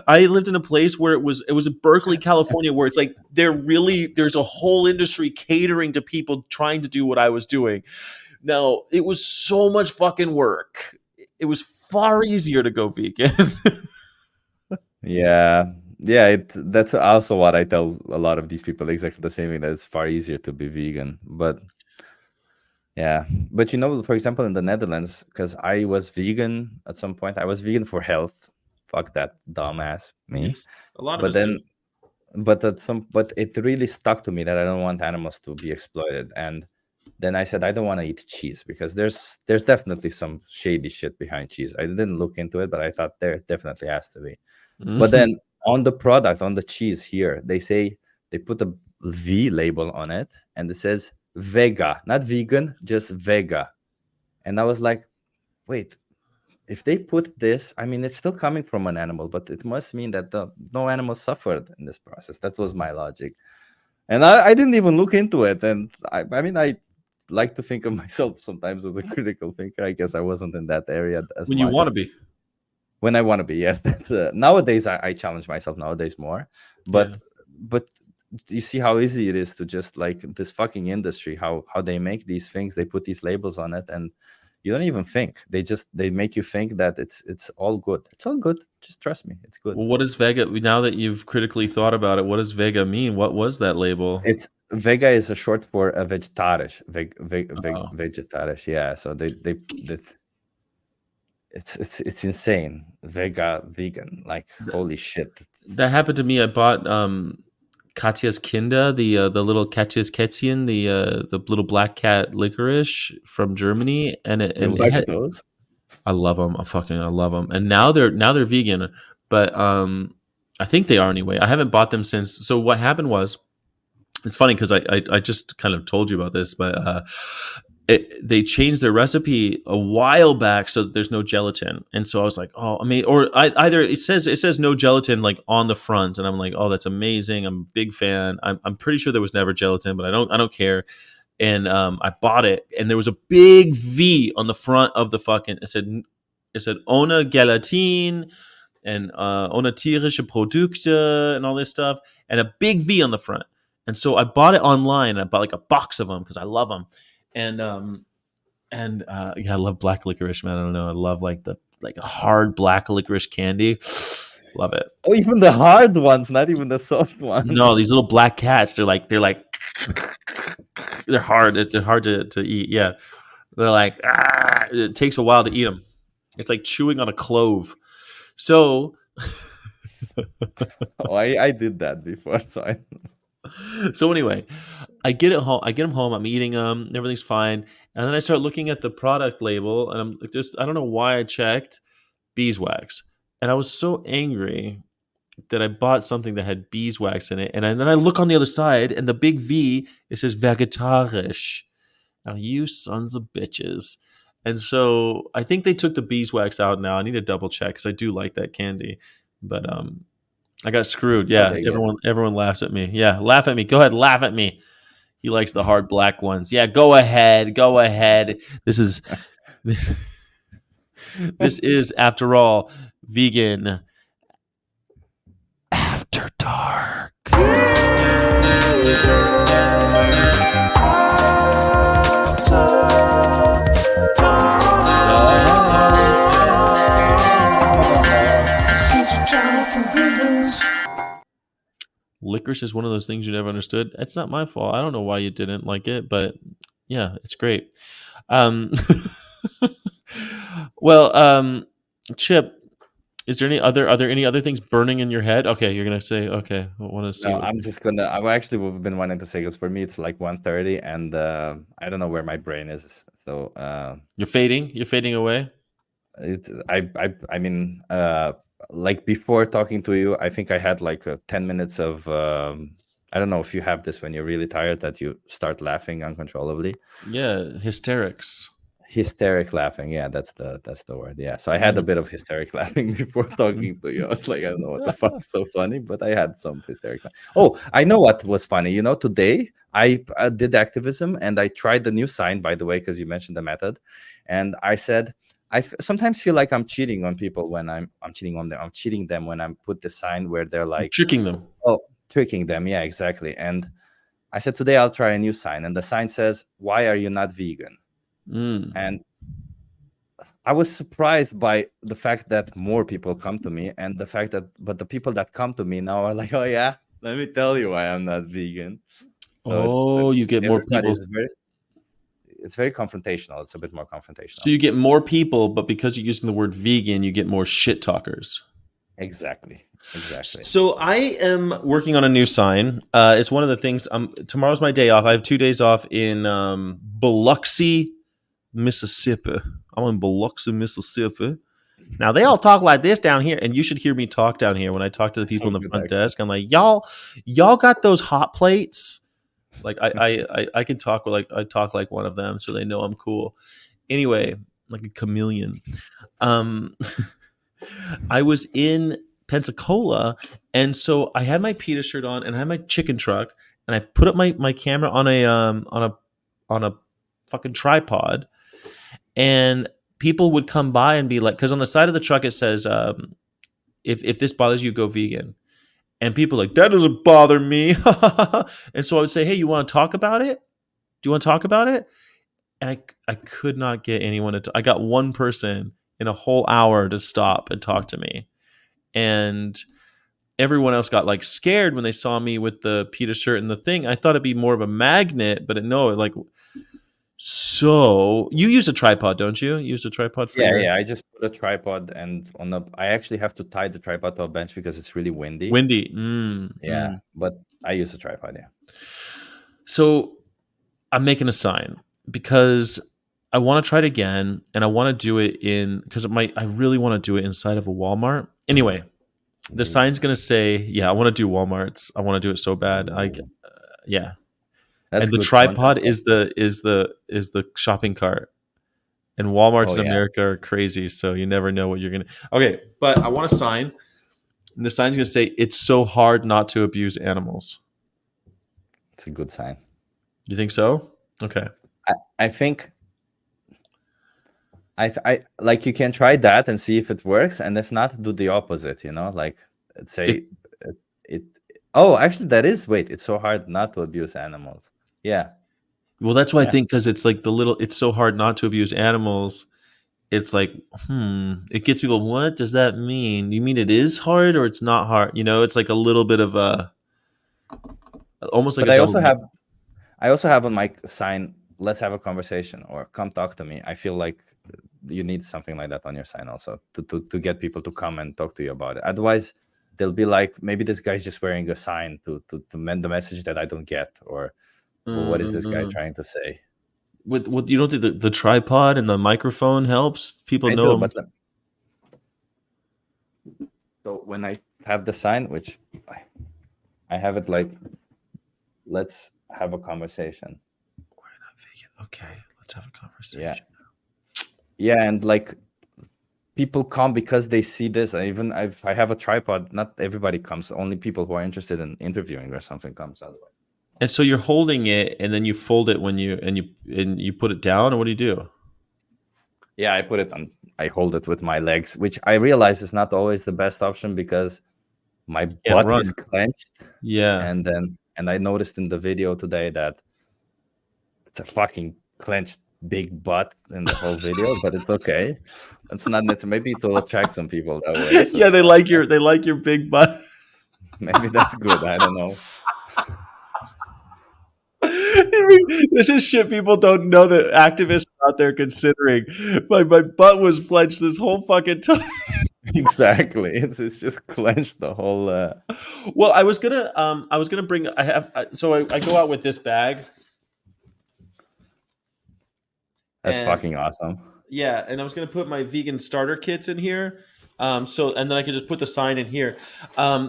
I lived in a place where it was in Berkeley, California, where it's like there's a whole industry catering to people trying to do what I was doing. Now, it was so much fucking work. It was far easier to go vegan. Yeah, yeah. That's also what I tell a lot of these people. Exactly the same thing. That it's far easier to be vegan, but yeah. But for example, in the Netherlands, because I was vegan at some point, I was vegan for health. Fuck that dumbass me. A lot of But us do. then, but it really stuck to me that I don't want animals to be exploited. And then I said I don't want to eat cheese because there's definitely some shady shit behind cheese. I didn't look into it, but I thought there definitely has to be. But Mhm. then on the product, on the cheese here, they put a V label on it, and it says Vega, not vegan, just Vega. And I was like, wait, if they put this, I mean, it's still coming from an animal, but it must mean that no animal suffered in this process. That was my logic. And I didn't even look into it. And I mean, I like to think of myself sometimes as a critical thinker. I guess I wasn't in that area as When you much. want to be. When I want to be, yes. That's nowadays I challenge myself nowadays more. Yeah. But you see how easy it is to just like this fucking industry, how they make these things, they put these labels on it, and you don't even think. They make you think that it's all good. It's all good. Just trust me, it's good. Well, what is Vega? Now that you've critically thought about it, what does Vega mean? What was that label? It's Vega is a short for a vegetarisch. Oh, Vegetarisch. Yeah. So they it's insane. Vega vegan. Like th- holy shit. that happened to me. I bought Katya's Kinder, the little Katya's Kätzchen, the little black cat licorice from Germany, and it You and it like had. those? I love them. I love them. And now they're vegan, but I think they are anyway. I haven't bought them since. So what happened was, it's funny because I just kind of told you about this, but they changed their recipe a while back so that there's no gelatin, and so I was like, oh, I mean, either it says no gelatin, like, on the front, and I'm like, oh, that's amazing. I'm a big fan. I'm pretty sure there was never gelatin, but I don't care. And I bought it, and there was a big V on the front of the fucking. It said ohne Gelatin and ohne tierische Produkte and all this stuff, and a big V on the front. And so I bought it online. I bought, like, a box of them because I love them. And yeah, I love black licorice, man. I don't know. I love, like a hard black licorice candy. Love it. Oh, even the hard ones, not even the soft No, ones. these little black cats. They're like they're hard. They're hard to eat. Yeah, they're like, it takes a while to eat them. It's like chewing on a clove. So Oh, I did that before, so so anyway, I get it home. I get them home. I'm eating them. Everything's fine. And then I start looking at the product label, and I don't know why I checked beeswax, and I was so angry that I bought something that had beeswax in it. And then I look on the other side, and the big V, it says vegetarisch. Now, you sons of bitches. And so I think they took the beeswax out now. I need to double check because I do like that candy. But I got screwed. that's how Yeah, they get. everyone laughs at me. Yeah, laugh at me. Go ahead, laugh at me. He likes the hard black ones. Yeah, go ahead. Go ahead. This is this is, after all, vegan after dark. Licorice is one of those things you never understood. It's not my fault. I don't know why you didn't like it, but Yeah, it's great. Um, well, Chip, is there any other are there any other things burning in your head? Okay, you're gonna say okay. I want to see No, what I'm just gonna. I've actually been wanting to say because for me it's like 1:30, and I don't know where my brain is. So you're fading. You're fading away. it's I mean, like before talking to you, I think I had like 10 minutes of. I don't know if you have this when you're really tired that you start laughing uncontrollably. Yeah, hysterics. Hysteric laughing, yeah, that's the word. Yeah, so I had a Mm. bit of hysteric laughing before talking to you. I was like, I don't know what the fuck is so funny, but I had some hysteric. Oh, I know what was funny. Today I did activism and I tried the new sign, by the way, because you mentioned the method, and I said sometimes feel like I'm cheating on people when I'm cheating on them. I'm cheating them when I put the sign where they're You're like, tricking them. oh, tricking them. Yeah, exactly. And I said today I'll try a new sign, and the sign says, "Why are you not vegan?" Mm. And I was surprised by the fact that more people come to me, and the fact that, but the people that come to me now are like, "Oh yeah, let me tell you why I'm not vegan." So Oh, you get more people. everybody's it's very confrontational. It's a bit more So confrontational. you get more people, but because you're using the word vegan, you get more shit talkers. Exactly, exactly. So I am working on a new sign. It's one of the things. Tomorrow's my day off. I have 2 days off in Biloxi, Mississippi. I'm in Biloxi, Mississippi. Now they all talk like this down here, and you should hear me talk down here when I talk to the people So in the good front accent. desk. I'm like, y'all got those hot plates? Like I can talk like I talk like one of them, so they know I'm cool. Anyway, like a chameleon. Um, I was in Pensacola, and so I had my pita shirt on, and I had my chicken truck, and I put up my camera on a fucking tripod, and people would come by and be like, because on the side of the truck it says, if this bothers you, go vegan. And people are like, that doesn't bother me. And so I would say, hey, you want to talk about it? Do you want to talk about it? And I could not get anyone to. I got one person in a whole hour to stop and talk to me, and everyone else got like scared when they saw me with the pita shirt and the thing. I thought it'd be more of a magnet, but no, like. So you use a tripod, don't you? You use a tripod for Yeah, your yeah. I just put a tripod, and I actually have to tie the tripod to a bench because it's really windy. windy. Yeah, but I use a tripod. Yeah. So I'm making a sign because I want to try it again, and I want to do it in because I really want to do it inside of a Walmart. Anyway, the Ooh. sign's gonna say, yeah, I want to do Walmarts. I want to do it so bad. Ooh. Yeah, That's and the good content. tripod is the shopping cart. And Walmarts Oh in yeah, America are crazy, so you never know what you're gonna. Okay, but I want a sign, and the sign's gonna say, "It's so hard not to abuse animals." it's a good sign. You think so? Okay. I think I like you can try that and see if it works, and if not, do the opposite. Like It, say it. Oh, actually, that is. Wait, it's so hard not to abuse animals. Yeah, well, that's what I yeah. think because it's like the little. It's so hard not to abuse animals. It's like, It gets people. What does that mean? You mean it is hard or it's not hard? It's like a little bit of a, almost like But a double. I also have on my sign. Let's have a conversation or come talk to me. I feel like you need something like that on your sign also to get people to come and talk to you about it. Otherwise, they'll be like, maybe this guy's just wearing a sign to mend the message that I don't get, or well, what is this guy Uh, trying to say? with you don't think the tripod and the microphone helps people I know do, 'em? but so when I have the sign, which I have it like, let's have a conversation. We're not vegan. Okay, let's have a Yeah, conversation. yeah, and like people come because they see this. I have a tripod. Not everybody comes. Only people who are interested in interviewing or something comes. Otherwise, And so you're holding it, and then you fold it when you put it down, or what do you do? yeah, I put it on. I hold it with my legs, which I realize is not always the best option because my You can't butt is run. clenched, Yeah. and I noticed in the video today that it's a fucking clenched big butt in the whole video, but it's okay. It's not maybe it will attract some people that way, so Yeah, it's not bad. they like your big butt. Maybe that's good. I don't know. This is shit people don't know that activists are out there considering. My butt was clenched this whole fucking time. Exactly. It's just clenched the whole. Well, I was gonna bring. So I go out with this bag, That's and fucking awesome. yeah, and I was gonna put my vegan starter kits in here. So and then I could just put the sign in here,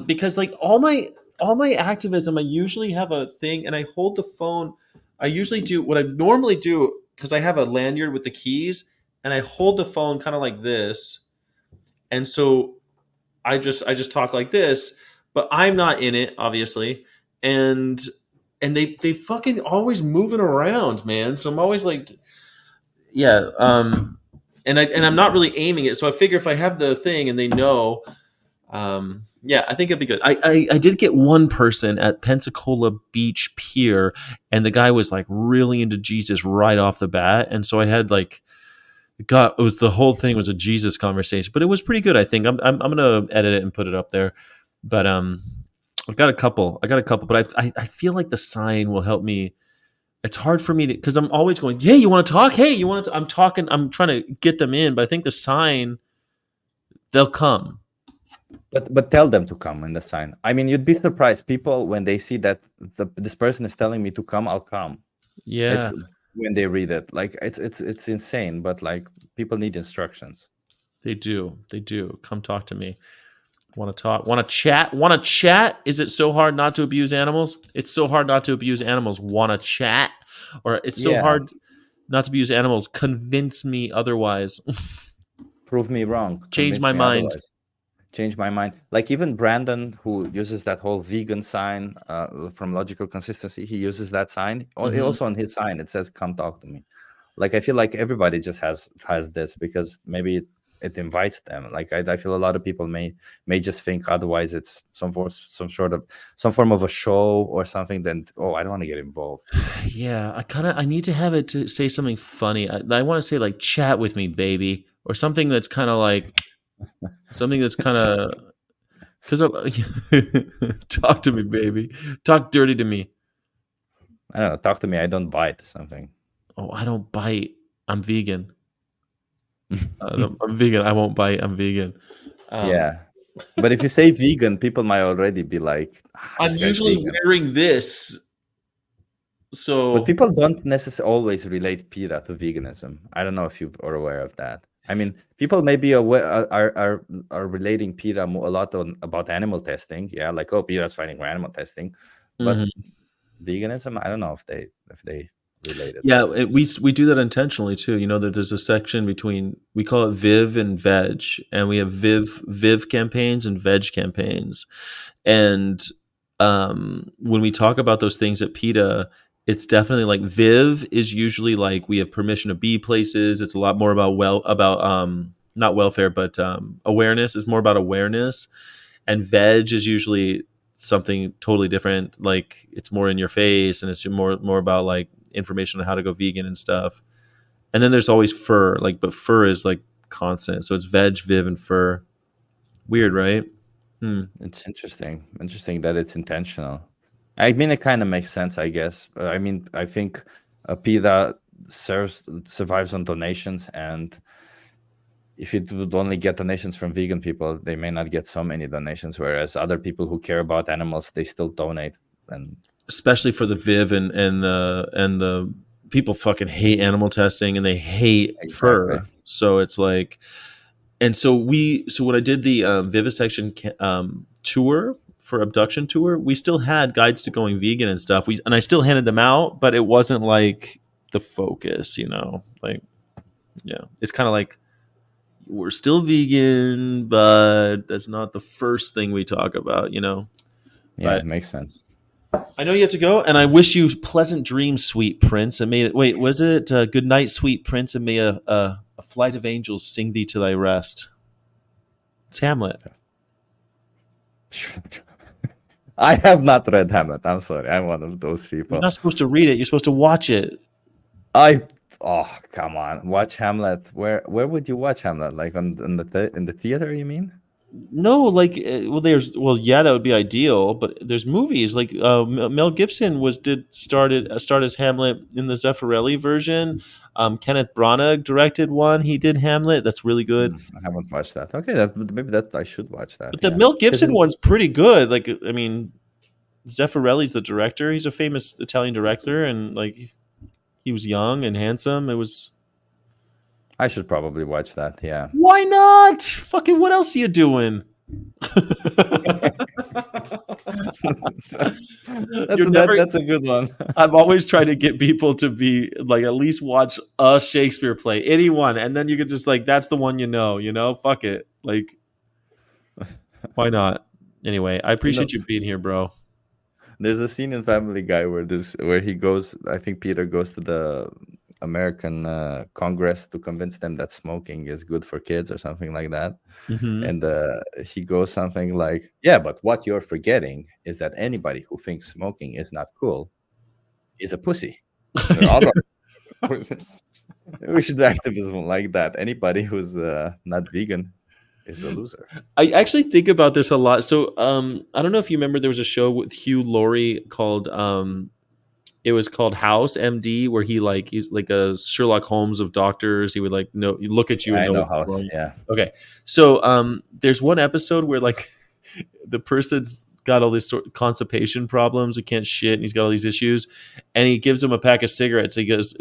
because like all my activism, I usually have a thing, and I hold the phone. I usually do what I normally do because I have a lanyard with the keys, and I hold the phone kind of like this, and so I just talk like this, but I'm not in it, obviously, and they fucking always moving around, man. So I'm always like, yeah, and I'm not really aiming it. So I figure if I have the thing and they know, yeah, I think it'd be good. I did get one person at Pensacola Beach Pier, and the guy was like really into Jesus right off the bat, and so I had like. God, it was the whole thing was a Jesus conversation, but it was pretty good. I think I'm gonna edit it and put it up there. But I got a couple, but I feel like the sign will help me. It's hard for me to because I'm always going, hey, you want to talk? Hey, you want to? I'm talking. I'm trying to get them in, but I think the sign they'll come. But tell them to come in the sign. I mean, you'd be surprised. People when they see that this person is telling me to come, I'll come. Yeah, It's when they read it. Like it's insane, but like people need instructions. they do. They do. Come talk to me. Want to talk? Want to chat? Want to chat? Is it so hard not to abuse animals? It's so hard not to abuse animals. Want to chat? Or it's so Yeah, hard not to abuse animals. Convince me otherwise. prove me wrong. Change Convince my me mind. otherwise. Change my mind. Like even Brandon, who uses that whole vegan sign from Logical Consistency, he uses that sign. Hmm. Also on his sign, it says "Come talk to me." Like I feel like everybody just has this because maybe it invites them. Like I feel a lot of people may just think otherwise it's some form of a show or something. Then I don't want to get involved. Yeah, I need to have it to say something funny. I want to say like chat with me, baby, or something that's kind of like something that's kind of because talk to me, baby. Talk dirty to me. I don't know. Talk to me. I don't bite something. Oh, I don't bite. I'm vegan. I'm vegan. I won't bite. I'm vegan. Um, Yeah. But if you say vegan, people might already be like, I'm this guy's usually vegan. wearing this, But so people don't necessarily always relate PETA to veganism. I don't know if you are aware of that. I mean, people may be aware are relating PETA a lot about animal testing. Yeah, like PETA is fighting for animal testing, but mhm. veganism, I don't know if they relate it Yeah, that way. we do that intentionally too. You know that there's a section between we call it Viv and Veg, and we have Viv campaigns and Veg campaigns. And when we talk about those things at PETA, it's definitely like Viv is usually like we have permission to be places. It's a lot more about about not welfare, but awareness. It's more about awareness, and Veg is usually something totally different. Like it's more in your face, and it's more about like information on how to go vegan and stuff. And then there's always fur, like but fur is like constant. So it's Veg, Viv, and fur. Weird, right? Hmm. It's interesting that it's intentional. I mean, it kind of makes sense, I guess. I mean, I think PETA survives on donations, and if it would only get donations from vegan people, they may not get so many donations. Whereas other people who care about animals, they still donate. And Especially for it's the Viv and the people fucking hate animal testing and they hate exactly, fur. So it's like, and so when I did the vivisection tour for abduction tour, we still had guides to going vegan and stuff. And I still handed them out, but it wasn't like the focus, you know. Like, yeah, it's kind of like we're still vegan, but that's not the first thing we talk about, you know. yeah, But it makes sense. I know you have to go, and I wish you pleasant dreams, sweet prince. And may it wait, was it good night, sweet prince, and may a flight of angels sing thee to thy rest. It's Hamlet. I have not read Hamlet. I'm sorry. I'm one of those You're people. not supposed to read it. You're supposed to watch it. I come on, watch Hamlet. Where would you watch Hamlet? Like in the theater? You mean? No, like, yeah, that would be ideal, but there's movies like Mel Gibson was did started start as Hamlet in the Zeffirelli version. Kenneth Branagh directed one. He did Hamlet. That's really good. I haven't watched that. Okay, that maybe that I should watch that. But the Yeah, Mel because Gibson one's pretty good. Like, I mean, Zeffirelli's the director. He's a famous Italian director, and like he was young and handsome. It was I should probably watch that. Yeah. Why not? Fucking what else are you doing? So, You're never that's a good one. I've always tried to get people to be like at least watch a Shakespeare play, anyone, and then you could just like that's the one you know. Fuck it, like why not? Anyway, I You know, appreciate you being here, bro. there's a scene in Family Guy where he goes. I think Peter goes to the American Congress to convince them that smoking is good for kids or something like that. Hmm. And he goes something like, "Yeah, but what you're forgetting is that anybody who thinks smoking is not cool is a pussy." They're all right. We should activism like that. Anybody who's not vegan is a loser. I actually think about this a lot. So, I don't know if you remember there was a show with Hugh Laurie called it was called House MD, where he's like a Sherlock Holmes of doctors. He would like know look at you and I know know what's house. wrong. Yeah, Okay, so there's one episode where like the person's got all these constipation problems and can't shit, and he's got all these issues, and he gives him a pack of cigarettes. He goes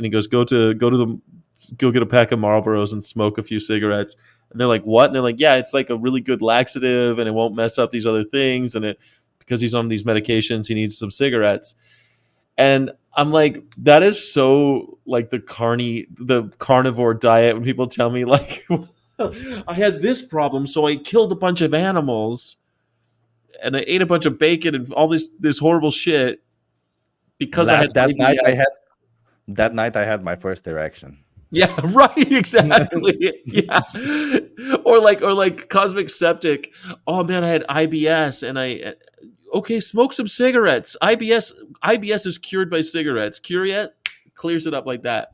go get a pack of Marlboros and smoke a few cigarettes. And they're like, what? And they're like, yeah, it's like a really good laxative, and it won't mess up these other things, and it because he's on these medications, he needs some cigarettes. And I'm like, that is so like the carnivore diet when people tell me like I had this problem, so I killed a bunch of animals and I ate a bunch of bacon and all this horrible shit because I had that night I IBS. had my first erection. Yeah, right, exactly. Yeah. Or like cosmic septic. Oh man, I had IBS and I okay, smoke some cigarettes. IBS is cured by cigarettes. Cure yet? Clears it up like that.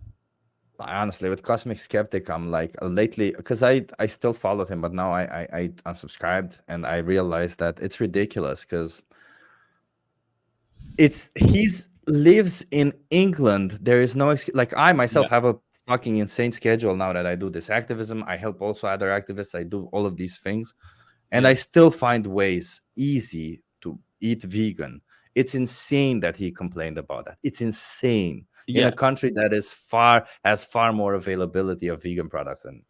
Honestly, with Cosmic Skeptic, I'm like lately because I still followed him, but now I unsubscribed and I realized that it's ridiculous because he's lives in England. There is no excuse. Like I myself Yeah. have a fucking insane schedule now that I do this activism. I help also other activists. I do all of these things, and Yeah. I still find ways easy to eat vegan. It's insane that he complained about that. It's insane in a Yeah. country that has far more availability of vegan products than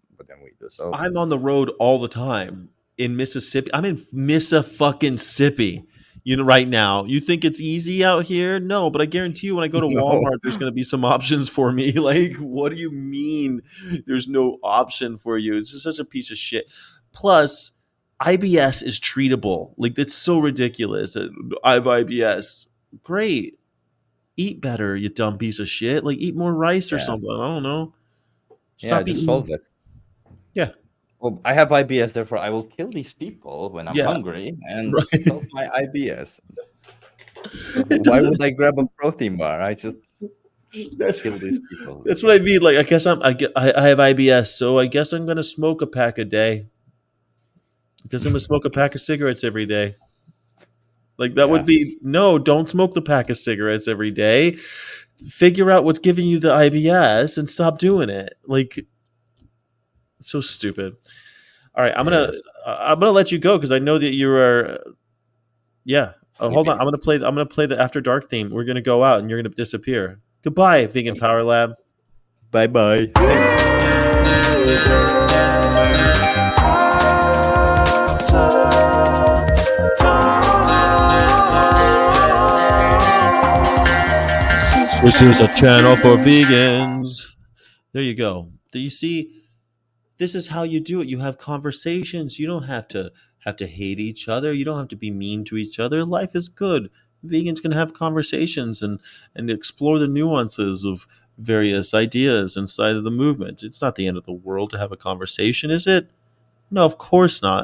we do. So I'm on the road all the time in Mississippi. I'm in Missa-fucking-sippy. You know, right now. You think it's easy out here? No, but I guarantee you when I go to no, Walmart, there's going to be some options for me. Like, what do you mean there's no option for you? It's just such a piece of shit. Plus, IBS is treatable. Like, that's so ridiculous. I have IBS. Great. Eat better, you dumb piece of shit. Like, eat more rice or yeah, something. I don't know. yeah, Stop just eating. solve it. Yeah. Well, I have IBS, therefore I will kill these people when I'm Yeah. hungry and Right. solve my IBS. It Why doesn't. would I grab a protein bar? I just That's kill these people. that's what I mean. Like, I guess I have IBS, so I guess I'm gonna smoke a pack a day. I guess I'm gonna smoke a pack of cigarettes every day. Like that would Yeah, be no. Don't smoke the pack of cigarettes every day. Figure out what's giving you the IBS and stop doing it. Like so stupid. All right, it is I'm gonna let you go because I know that you are. Yeah. Hold on. sleepy. I'm gonna play the After Dark theme. We're gonna go out and you're gonna disappear. Goodbye, Vegan Power Lab. Bye bye. Thanks. This is a channel for vegans. There you go. Do you see? This is how you do it. You have conversations. You don't have to hate each other. You don't have to be mean to each other. Life is good. Vegans can have conversations and explore the nuances of various ideas inside of the movement. It's not the end of the world to have a conversation, is it? No, of course not.